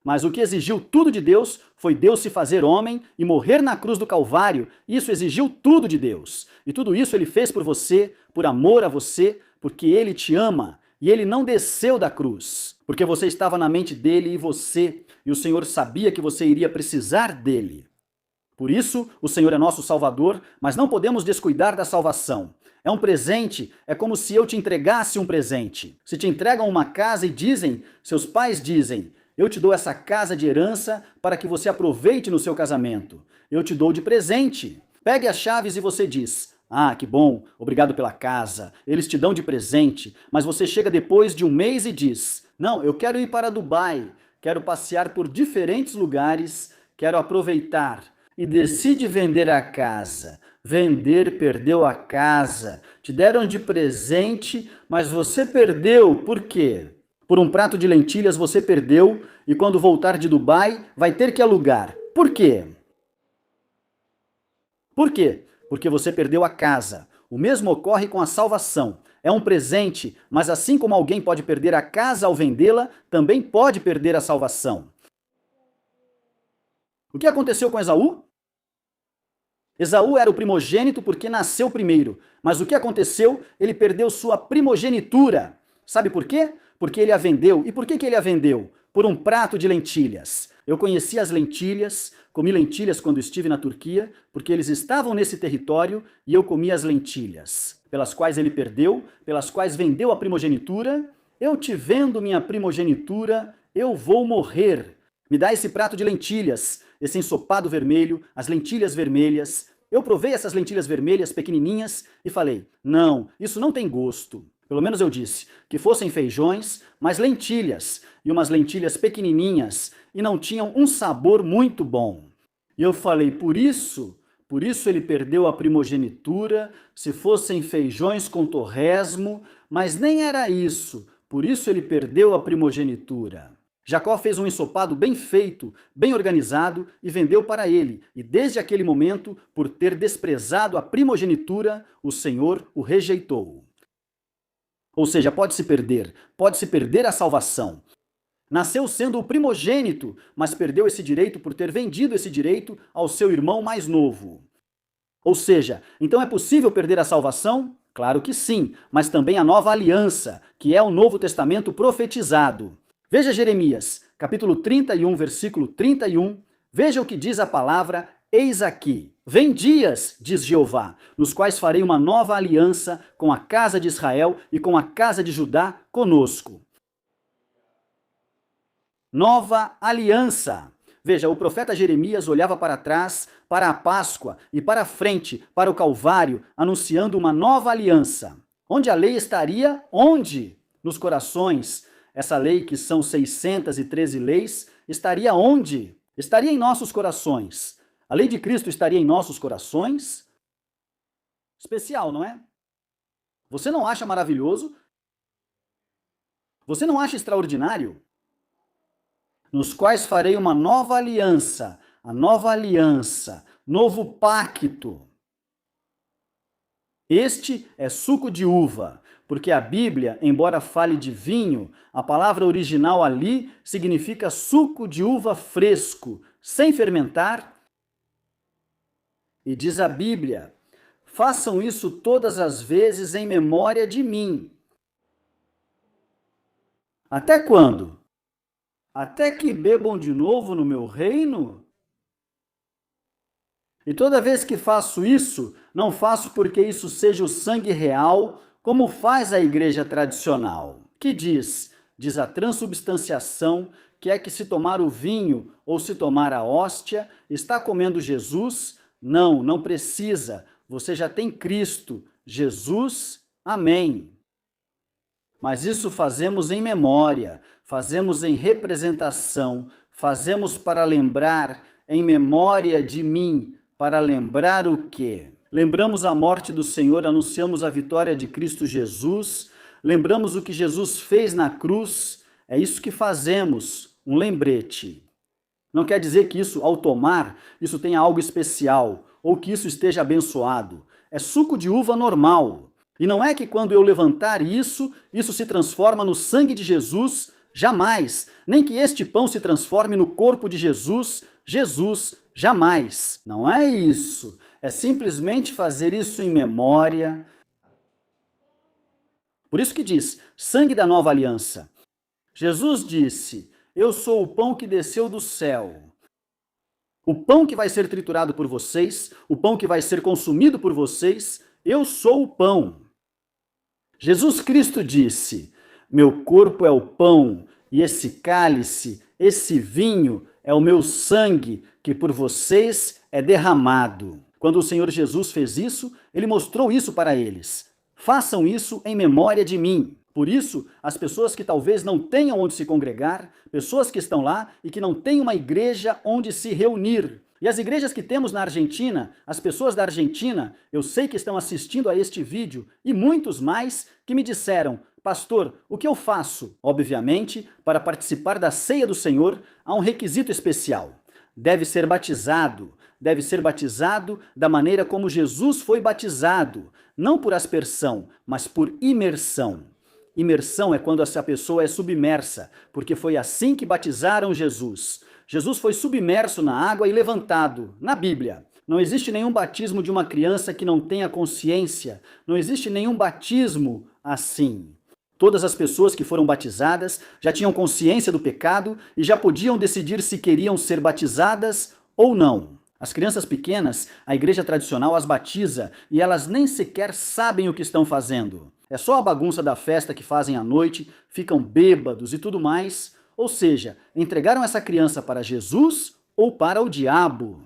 Mas o que exigiu tudo de Deus foi Deus se fazer homem e morrer na cruz do Calvário. Isso exigiu tudo de Deus. E tudo isso ele fez por você, por amor a você, porque ele te ama. E ele não desceu da cruz, porque você estava na mente dele e o Senhor sabia que você iria precisar dele. Por isso, o Senhor é nosso Salvador, mas não podemos descuidar da salvação. É um presente, é como se eu te entregasse um presente. Se te entregam uma casa e seus pais dizem: eu te dou essa casa de herança para que você aproveite no seu casamento. Eu te dou de presente. Pegue as chaves e você diz: ah, que bom, obrigado pela casa. Eles te dão de presente, mas você chega depois de um mês e diz: não, eu quero ir para Dubai, quero passear por diferentes lugares, quero aproveitar. E decide vender a casa. Vender, perdeu a casa. Te deram de presente, mas você perdeu. Por quê? Por um prato de lentilhas você perdeu e quando voltar de Dubai vai ter que alugar. Por quê? Por quê? Porque você perdeu a casa. O mesmo ocorre com a salvação. É um presente, mas assim como alguém pode perder a casa ao vendê-la, também pode perder a salvação. O que aconteceu com Esaú? Esaú era o primogênito porque nasceu primeiro, mas o que aconteceu? Ele perdeu sua primogenitura. Sabe por quê? Porque ele a vendeu. E por que ele a vendeu? Por um prato de lentilhas. Eu conheci as lentilhas, comi lentilhas quando estive na Turquia, porque eles estavam nesse território e eu comi as lentilhas, pelas quais ele perdeu, pelas quais vendeu a primogenitura. Eu te vendo minha primogenitura, eu vou morrer. Me dá esse prato de lentilhas, esse ensopado vermelho, as lentilhas vermelhas. Eu provei essas lentilhas vermelhas pequenininhas e falei: não, isso não tem gosto. Pelo menos eu disse que fossem feijões, mas lentilhas, e umas lentilhas pequenininhas, e não tinham um sabor muito bom. E eu falei: por isso ele perdeu a primogenitura, se fossem feijões com torresmo, mas nem era isso, por isso ele perdeu a primogenitura. Jacó fez um ensopado bem feito, bem organizado e vendeu para ele. E desde aquele momento, por ter desprezado a primogenitura, o Senhor o rejeitou. Ou seja, pode-se perder a salvação. Nasceu sendo o primogênito, mas perdeu esse direito por ter vendido esse direito ao seu irmão mais novo. Ou seja, então é possível perder a salvação? Claro que sim, mas também a nova aliança, que é o Novo Testamento profetizado. Veja Jeremias, capítulo 31, versículo 31. Veja o que diz a palavra: eis aqui. Vem dias, diz Jeová, nos quais farei uma nova aliança com a casa de Israel e com a casa de Judá conosco. Nova aliança. Veja, o profeta Jeremias olhava para trás, para a Páscoa e para frente, para o Calvário, anunciando uma nova aliança. Onde a lei estaria? Onde? Nos corações. Essa lei, que são 613 leis, estaria onde? Estaria em nossos corações. A lei de Cristo estaria em nossos corações? Especial, não é? Você não acha maravilhoso? Você não acha extraordinário? Nos quais farei uma nova aliança, a nova aliança, novo pacto. Este é suco de uva, porque a Bíblia, embora fale de vinho, a palavra original ali significa suco de uva fresco, sem fermentar. E diz a Bíblia: façam isso todas as vezes em memória de mim. Até quando? Até que bebam de novo no meu reino? E toda vez que faço isso, não faço porque isso seja o sangue real, como faz a igreja tradicional, que diz a transubstanciação, que é que se tomar o vinho ou se tomar a hóstia, está comendo Jesus? Não, não precisa. Você já tem Cristo, Jesus, amém. Mas isso fazemos em memória, fazemos em representação, fazemos para lembrar, em memória de mim, para lembrar o quê? Lembramos a morte do Senhor, anunciamos a vitória de Cristo Jesus, lembramos o que Jesus fez na cruz, é isso que fazemos, um lembrete. Não quer dizer que isso, ao tomar, isso tenha algo especial, ou que isso esteja abençoado. É suco de uva normal. E não é que quando eu levantar isso se transforma no sangue de Jesus, jamais. Nem que este pão se transforme no corpo de Jesus, jamais. Não é isso. É simplesmente fazer isso em memória. Por isso que diz, sangue da nova aliança. Jesus disse, eu sou o pão que desceu do céu. O pão que vai ser triturado por vocês, o pão que vai ser consumido por vocês, eu sou o pão. Jesus Cristo disse, meu corpo é o pão, e esse cálice, esse vinho, é o meu sangue, que por vocês é derramado. Quando o Senhor Jesus fez isso, ele mostrou isso para eles. Façam isso em memória de mim. Por isso, as pessoas que talvez não tenham onde se congregar, pessoas que estão lá e que não têm uma igreja onde se reunir. E as igrejas que temos na Argentina, as pessoas da Argentina, eu sei que estão assistindo a este vídeo, e muitos mais que me disseram, pastor, o que eu faço? Obviamente, para participar da ceia do Senhor, há um requisito especial. Deve ser batizado da maneira como Jesus foi batizado, não por aspersão, mas por imersão. Imersão é quando essa pessoa é submersa, porque foi assim que batizaram Jesus. Jesus foi submerso na água e levantado, na Bíblia. Não existe nenhum batismo de uma criança que não tenha consciência, não existe nenhum batismo assim. Todas as pessoas que foram batizadas já tinham consciência do pecado e já podiam decidir se queriam ser batizadas ou não. As crianças pequenas, a igreja tradicional as batiza e elas nem sequer sabem o que estão fazendo. É só a bagunça da festa que fazem à noite, ficam bêbados e tudo mais. Ou seja, entregaram essa criança para Jesus ou para o diabo.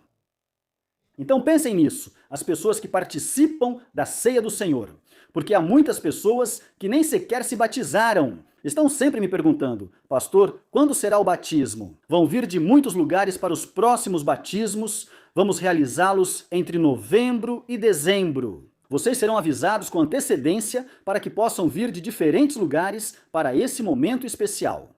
Então pensem nisso, as pessoas que participam da ceia do Senhor. Porque há muitas pessoas que nem sequer se batizaram. Estão sempre me perguntando, pastor, quando será o batismo? Vão vir de muitos lugares para os próximos batismos, vamos realizá-los entre novembro e dezembro. Vocês serão avisados com antecedência para que possam vir de diferentes lugares para esse momento especial.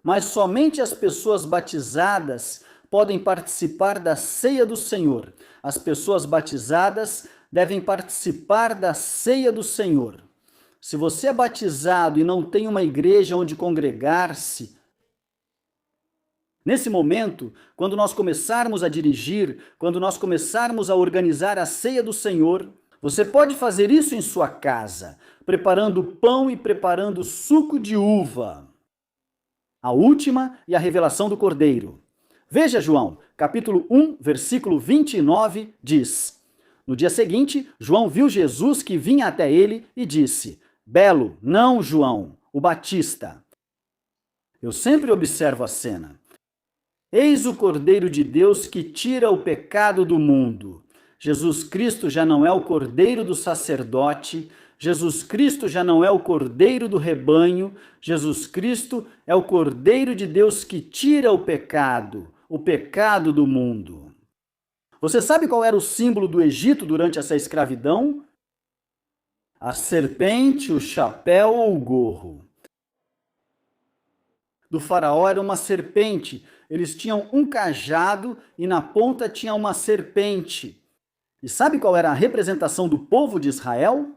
Mas somente as pessoas batizadas podem participar da ceia do Senhor. As pessoas batizadas devem participar da ceia do Senhor. Se você é batizado e não tem uma igreja onde congregar-se, nesse momento, quando nós começarmos a dirigir, quando nós começarmos a organizar a ceia do Senhor, você pode fazer isso em sua casa, preparando pão e preparando suco de uva. A última e a revelação do Cordeiro. Veja João, capítulo 1, versículo 29, diz: no dia seguinte, João viu Jesus que vinha até ele e disse, belo, não João, o Batista. Eu sempre observo a cena. Eis o Cordeiro de Deus que tira o pecado do mundo. Jesus Cristo já não é o Cordeiro do sacerdote, Jesus Cristo já não é o Cordeiro do rebanho, Jesus Cristo é o Cordeiro de Deus que tira o pecado do mundo. Você sabe qual era o símbolo do Egito durante essa escravidão? A serpente, o chapéu ou o gorro. do faraó era uma serpente. Eles tinham um cajado e na ponta tinha uma serpente. E sabe qual era a representação do povo de Israel?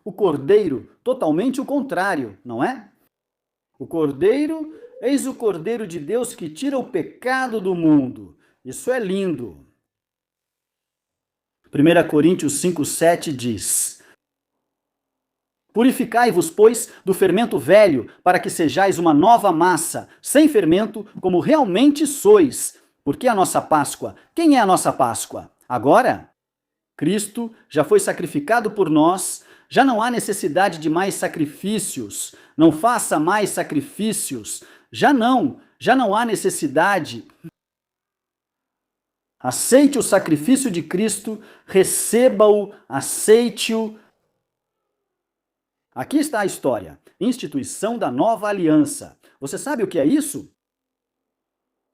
O cordeiro, totalmente o contrário, não é? O cordeiro, eis o cordeiro de Deus que tira o pecado do mundo. Isso é lindo. 1 Coríntios 5,7 diz: Purificai-vos, pois, do fermento velho, para que sejais uma nova massa, sem fermento, como realmente sois. Porque a nossa Páscoa? Quem é a nossa Páscoa? Agora? Cristo já foi sacrificado por nós, já não há necessidade de mais sacrifícios, não faça mais sacrifícios, já não há necessidade. Aceite o sacrifício de Cristo, receba-o, aceite-o. Aqui está a história, instituição da nova aliança. Você sabe o que é isso?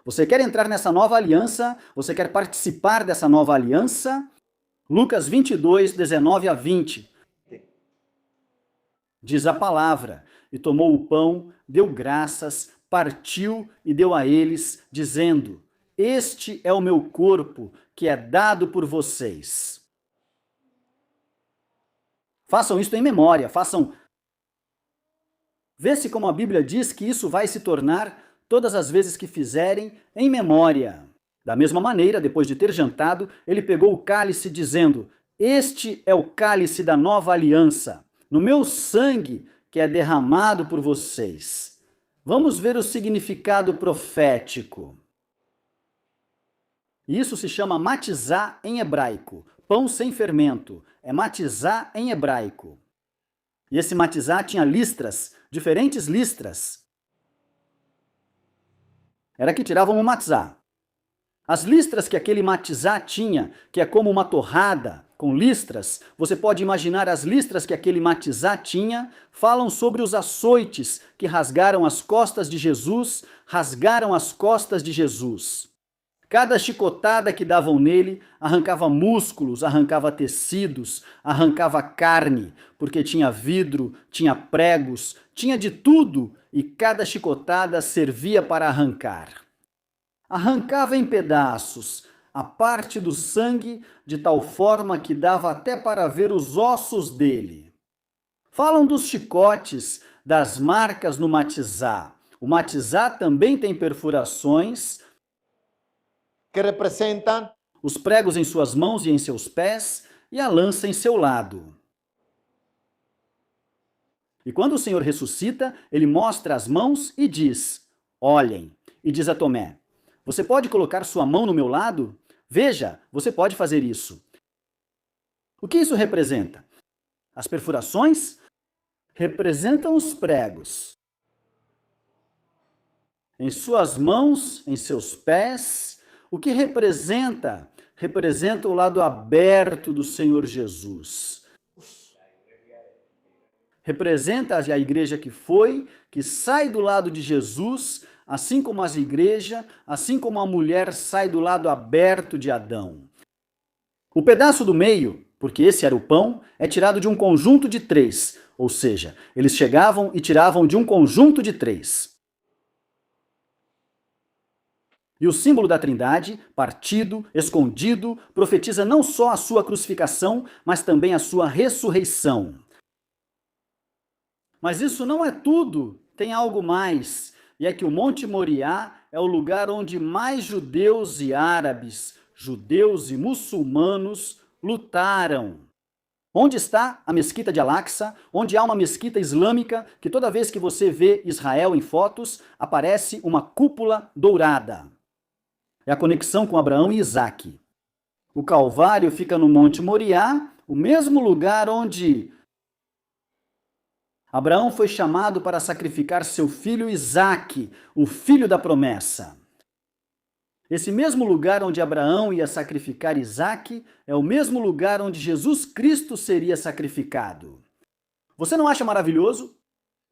Você quer entrar nessa nova aliança? Você quer participar dessa nova aliança? Lucas 22, 19 a 20. Diz a palavra: E tomou o pão, deu graças, partiu e deu a eles, dizendo: Este é o meu corpo, que é dado por vocês. Façam isso em memória, Vê-se como a Bíblia diz que isso vai se tornar, todas as vezes que fizerem, em memória. Da mesma maneira, depois de ter jantado, ele pegou o cálice, dizendo: Este é o cálice da nova aliança, no meu sangue, que é derramado por vocês. Vamos ver o significado profético. Isso se chama matizá em hebraico. Pão sem fermento. É matizá em hebraico. E esse matizá tinha listras, diferentes listras. Era que tiravam o matizá. As listras que aquele matizá tinha, que é como uma torrada com listras, você pode imaginar as listras que aquele matizá tinha, falam sobre os açoites que rasgaram as costas de Jesus, Cada chicotada que davam nele arrancava músculos, arrancava tecidos, arrancava carne, porque tinha vidro, tinha pregos, tinha de tudo, e cada chicotada servia para arrancar. Arrancava em pedaços a parte do sangue de tal forma que dava até para ver os ossos dele. Falam dos chicotes, das marcas no matizá. O matizá também tem perfurações que representan os pregos em suas mãos e em seus pés, e a lança em seu lado. E quando o Senhor ressuscita, ele mostra as mãos e diz: Olhem. E diz a Tomé: Você pode colocar sua mão no meu lado? Veja, você pode fazer isso. O que isso representa? As perfurações representam os pregos. Em suas mãos, em seus pés. O que representa? Representa o lado aberto do Senhor Jesus. Representa a igreja que sai do lado de Jesus, assim como as igrejas, assim como a mulher sai do lado aberto de Adão. O pedaço do meio, porque esse era o pão, é tirado de um conjunto de 3, ou seja, eles chegavam e tiravam de um conjunto de 3. E o símbolo da Trindade, partido, escondido, profetiza não só a sua crucificação, mas também a sua ressurreição. Mas isso não é tudo, tem algo mais, e é que o Monte Moriá é o lugar onde mais judeus e árabes, judeus e muçulmanos lutaram. Onde está a mesquita de Al-Aqsa, onde há uma mesquita islâmica que toda vez que você vê Israel em fotos, aparece uma cúpula dourada. É a conexão com Abraão e Isaque. O Calvário fica no Monte Moriá, o mesmo lugar onde Abraão foi chamado para sacrificar seu filho Isaque, o filho da promessa. Esse mesmo lugar onde Abraão ia sacrificar Isaque é o mesmo lugar onde Jesus Cristo seria sacrificado. Você não acha maravilhoso?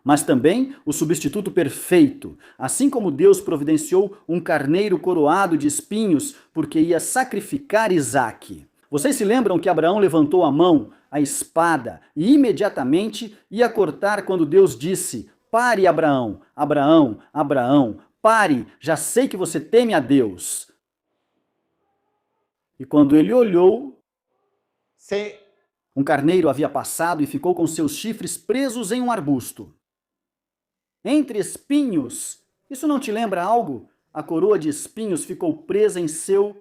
Mas também o substituto perfeito, assim como Deus providenciou um carneiro coroado de espinhos porque ia sacrificar Isaque. Vocês se lembram que Abraão levantou a mão, a espada, e imediatamente ia cortar quando Deus disse: Pare, Abraão, Abraão, Abraão, pare, já sei que você teme a Deus. E quando ele olhou, se um carneiro havia passado e ficou com seus chifres presos em um arbusto. Entre espinhos, isso não te lembra algo? A coroa de espinhos ficou presa em seus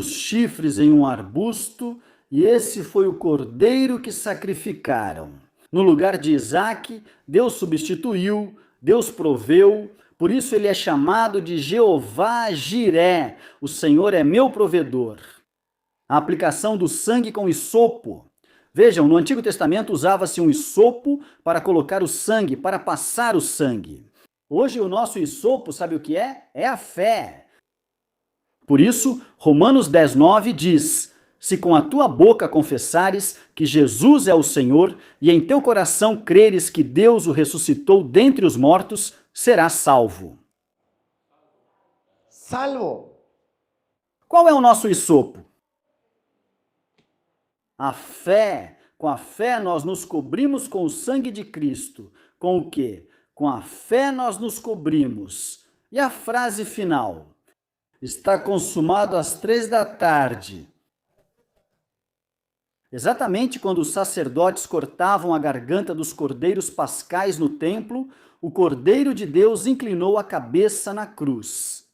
chifres em um arbusto, e esse foi o cordeiro que sacrificaram. No lugar de Isaque, Deus substituiu, Deus proveu, por isso ele é chamado de Jeová Jiré, o Senhor é meu provedor. A aplicação do sangue com hisopo. Vejam, no Antigo Testamento usava-se um hisopo para colocar o sangue, para passar o sangue. Hoje o nosso hisopo, sabe o que é? É a fé. Por isso, Romanos 10:9 diz: se com a tua boca confessares que Jesus é o Senhor e em teu coração creres que Deus o ressuscitou dentre os mortos, serás salvo. salvo. Qual é o nosso hisopo? A fé. Com a fé nós nos cobrimos com o sangue de Cristo. Com o quê? Com a fé nós nos cobrimos. E a frase final? Está consumado às 15h. Exatamente quando os sacerdotes cortavam a garganta dos cordeiros pascais no templo, o Cordeiro de Deus inclinou a cabeça na cruz.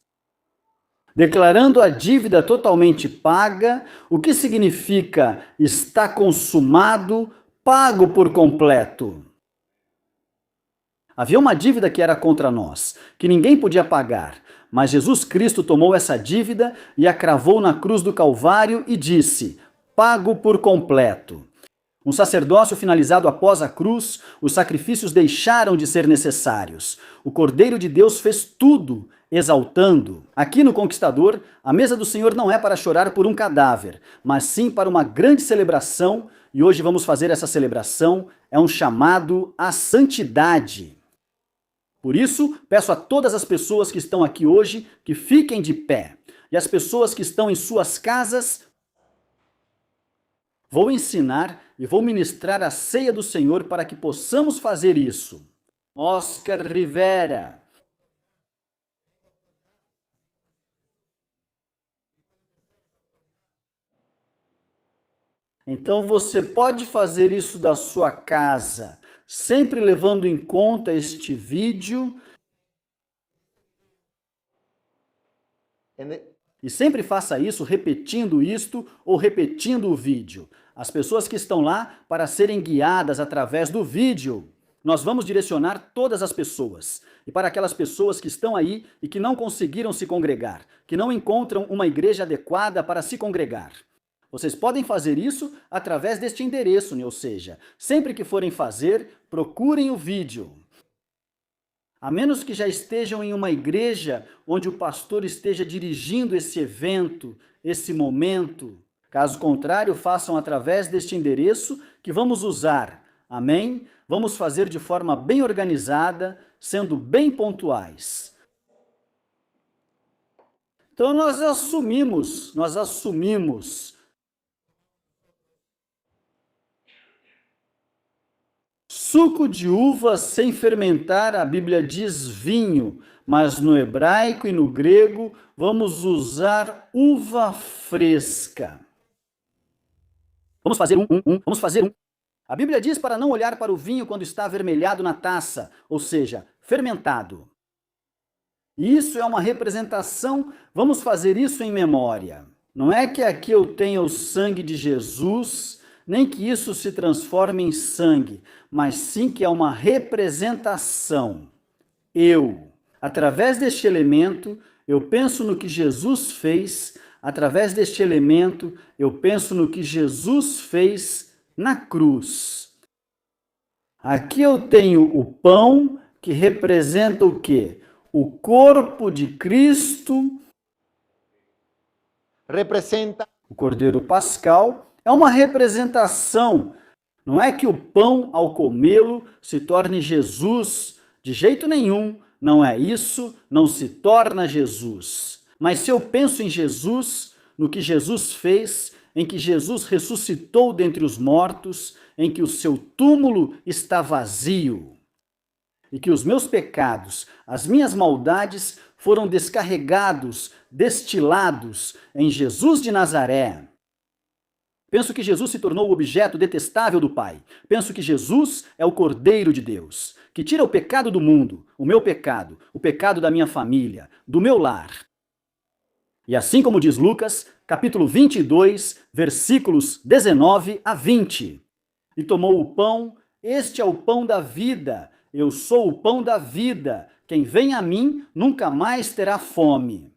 Declarando a dívida totalmente paga, o que significa está consumado, pago por completo. Havia uma dívida que era contra nós, que ninguém podia pagar, mas Jesus Cristo tomou essa dívida e a cravou na cruz do Calvário e disse: pago por completo. Um sacerdócio finalizado após a cruz, os sacrifícios deixaram de ser necessários. O Cordeiro de Deus fez tudo, exaltando. Aqui no Conquistador, a mesa do Senhor não é para chorar por um cadáver, mas sim para uma grande celebração, e hoje vamos fazer essa celebração, é um chamado à santidade. Por isso, peço a todas as pessoas que estão aqui hoje que fiquem de pé. E as pessoas que estão em suas casas, vou ensinar e vou ministrar a ceia do Senhor para que possamos fazer isso. Oscar Rivera. Então você pode fazer isso da sua casa, sempre levando em conta este vídeo. E sempre faça isso repetindo isto ou repetindo o vídeo. As pessoas que estão lá para serem guiadas através do vídeo, nós vamos direcionar todas as pessoas. E para aquelas pessoas que estão aí e que não conseguiram se congregar, que não encontram uma igreja adequada para se congregar. Vocês podem fazer isso através deste endereço, ou seja, sempre que forem fazer, procurem o vídeo. A menos que já estejam em uma igreja onde o pastor esteja dirigindo esse evento, esse momento. Caso contrário, façam através deste endereço que vamos usar. Amém? Vamos fazer de forma bem organizada, sendo bem pontuais. Então nós assumimos. Suco de uva sem fermentar, a Bíblia diz vinho, mas no hebraico e no grego vamos usar uva fresca. Vamos fazer um. A Bíblia diz para não olhar para o vinho quando está avermelhado na taça, ou seja, fermentado. Isso é uma representação, vamos fazer isso em memória. Não é que aqui eu tenha o sangue de Jesus, nem que isso se transforme em sangue, mas sim que é uma representação. Através deste elemento, eu penso no que Jesus fez, através deste elemento, eu penso no que Jesus fez na cruz. Aqui eu tenho o pão, que representa o quê? O corpo de Cristo. Representa O Cordeiro Pascal é uma representação. Não é que o pão, ao comê-lo, se torne Jesus. De jeito nenhum, não é isso, não se torna Jesus. Mas se eu penso em Jesus, no que Jesus fez, em que Jesus ressuscitou dentre os mortos, em que o seu túmulo está vazio. e que os meus pecados, as minhas maldades foram descarregados, destilados em Jesus de Nazaré. Penso que Jesus se tornou o objeto detestável do Pai. Penso que Jesus é o Cordeiro de Deus, que tira o pecado do mundo, o meu pecado, o pecado da minha família, do meu lar. E assim como diz Lucas, capítulo 22, versículos 19 a 20. E tomou o pão, este é o pão da vida, eu sou o pão da vida. Quem vem a mim nunca mais terá fome.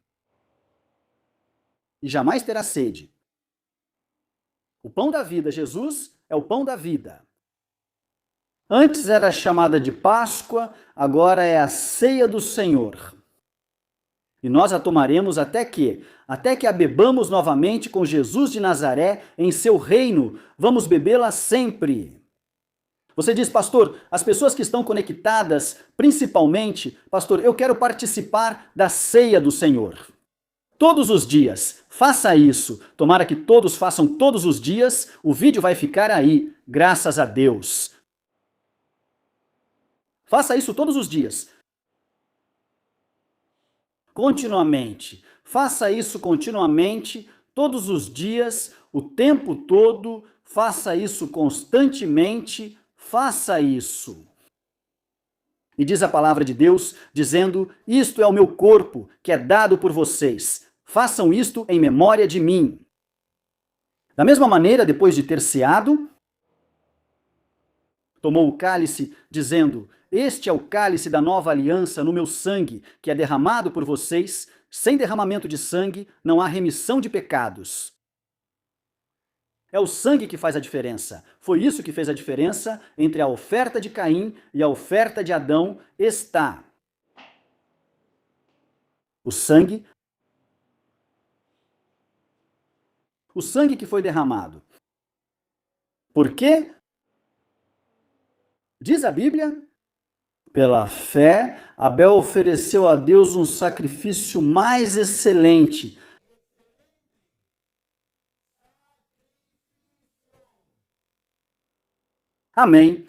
E jamais terá sede. O pão da vida, Jesus, é o pão da vida. Antes era chamada de Páscoa, agora é a ceia do Senhor. E nós a tomaremos até que a bebamos novamente com Jesus de Nazaré em seu reino. Vamos bebê-la sempre. Você diz, pastor, as pessoas que estão conectadas, principalmente, pastor, eu quero participar da ceia do Senhor. Todos os dias, faça isso. Tomara que todos façam todos os dias. O vídeo vai ficar aí, graças a Deus. Faça isso todos os dias. Continuamente. Faça isso continuamente, todos os dias, o tempo todo. Faça isso constantemente. Faça isso. E diz a palavra de Deus, dizendo, isto é o meu corpo, que é dado por vocês. Façam isto em memória de mim. Da mesma maneira, depois de ter ceado, tomou o cálice, dizendo, este é o cálice da nova aliança no meu sangue, que é derramado por vocês. Sem derramamento de sangue, não há remissão de pecados. É o sangue que faz a diferença. Foi isso que fez a diferença entre a oferta de Caim e a oferta de Adão. Está o sangue que foi derramado. Por quê? Diz a Bíblia, pela fé, Abel ofereceu a Deus um sacrifício mais excelente. Amém.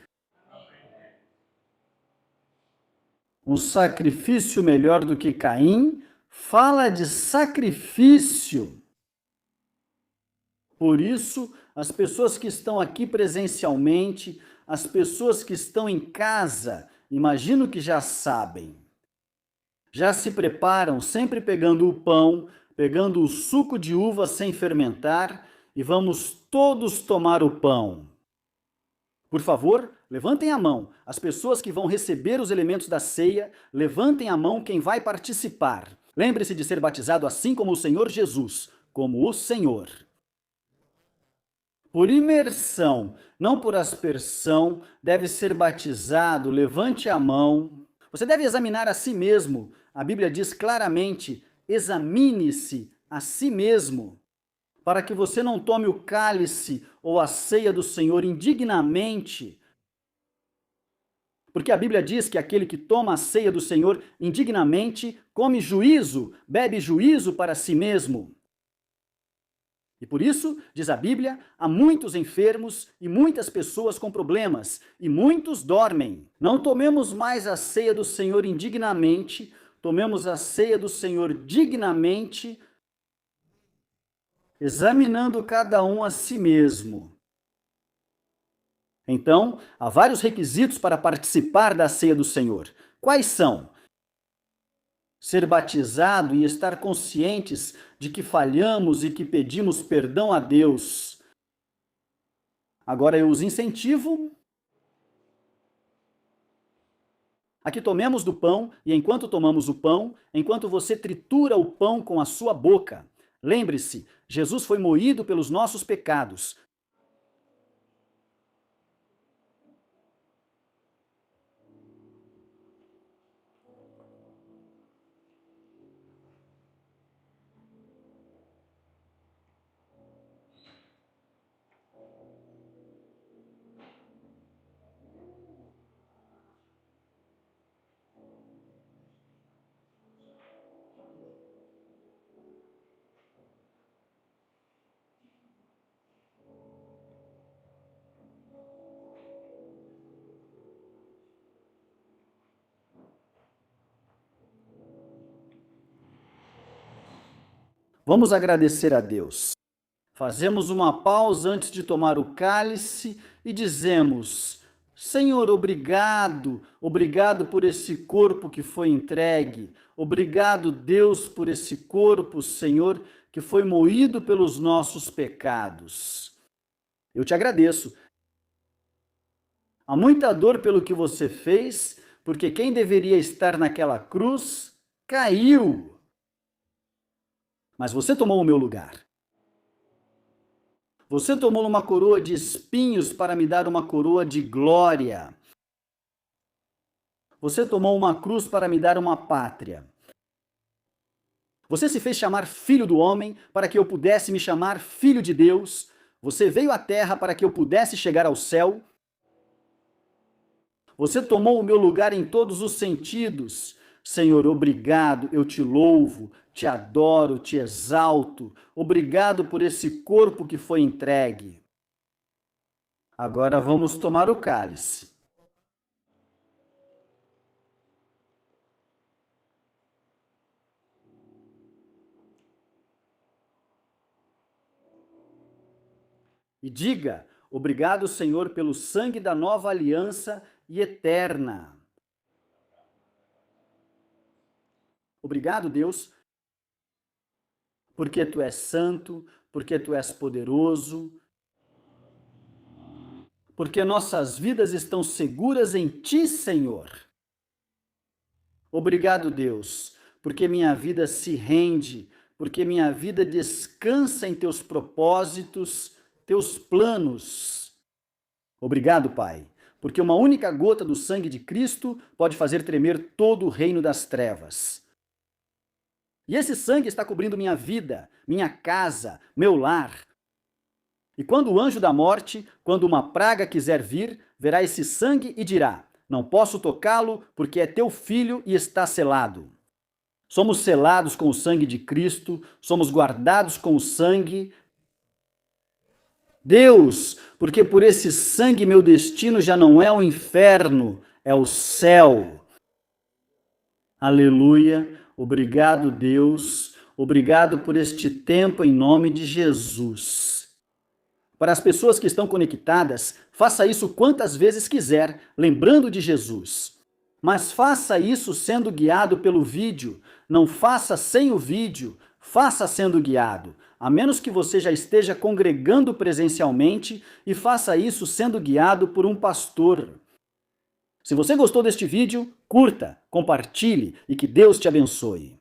Um sacrifício melhor do que Caim fala de sacrifício. Por isso, as pessoas que estão aqui presencialmente, as pessoas que estão em casa, imagino que já sabem. Já se preparam, sempre pegando o pão, pegando o suco de uva sem fermentar, e vamos todos tomar o pão. Por favor, levantem a mão. As pessoas que vão receber os elementos da ceia, levantem a mão quem vai participar. Lembre-se de ser batizado assim como o Senhor Jesus, como o Senhor. Por imersão, não por aspersão, deve ser batizado, levante a mão. Você deve examinar a si mesmo. A Bíblia diz claramente, examine-se a si mesmo, para que você não tome o cálice ou a ceia do Senhor indignamente. Porque a Bíblia diz que aquele que toma a ceia do Senhor indignamente, come juízo, bebe juízo para si mesmo. E por isso, diz a Bíblia, há muitos enfermos e muitas pessoas com problemas, e muitos dormem. Não tomemos mais a ceia do Senhor indignamente, tomemos a ceia do Senhor dignamente, examinando cada um a si mesmo. Então, há vários requisitos para participar da ceia do Senhor. Quais são? Ser batizado e estar conscientes de que falhamos e que pedimos perdão a Deus. Agora eu os incentivo a que tomemos do pão, e enquanto tomamos o pão, enquanto você tritura o pão com a sua boca, lembre-se, Jesus foi moído pelos nossos pecados. Vamos agradecer a Deus. Fazemos uma pausa antes de tomar o cálice e dizemos: Senhor, obrigado, obrigado por esse corpo que foi entregue. Obrigado, Deus, por esse corpo, Senhor, que foi moído pelos nossos pecados. Eu te agradeço. Há muita dor pelo que você fez, porque quem deveria estar naquela cruz caiu. Mas você tomou o meu lugar. Você tomou uma coroa de espinhos para me dar uma coroa de glória. Você tomou uma cruz para me dar uma pátria. Você se fez chamar filho do homem para que eu pudesse me chamar filho de Deus. Você veio à terra para que eu pudesse chegar ao céu. Você tomou o meu lugar em todos os sentidos. Senhor, obrigado, eu te louvo, te adoro, te exalto. Obrigado por esse corpo que foi entregue. Agora vamos tomar o cálice. E diga: obrigado, Senhor, pelo sangue da nova aliança e eterna. Obrigado, Deus, porque Tu és santo, porque Tu és poderoso, porque nossas vidas estão seguras em Ti, Senhor. Obrigado, Deus, porque minha vida se rende, porque minha vida descansa em Teus propósitos, Teus planos. Obrigado, Pai, porque uma única gota do sangue de Cristo pode fazer tremer todo o reino das trevas. E esse sangue está cobrindo minha vida, minha casa, meu lar. E quando o anjo da morte, quando uma praga quiser vir, verá esse sangue e dirá: não posso tocá-lo porque é teu filho e está selado. Somos selados com o sangue de Cristo, somos guardados com o sangue. Deus, porque por esse sangue meu destino já não é o inferno, é o céu. Aleluia. Obrigado, Deus. Obrigado por este tempo em nome de Jesus. Para as pessoas que estão conectadas, faça isso quantas vezes quiser, lembrando de Jesus. Mas faça isso sendo guiado pelo vídeo. Não faça sem o vídeo, faça sendo guiado. A menos que você já esteja congregando presencialmente e faça isso sendo guiado por um pastor. Se você gostou deste vídeo, curta, compartilhe e que Deus te abençoe.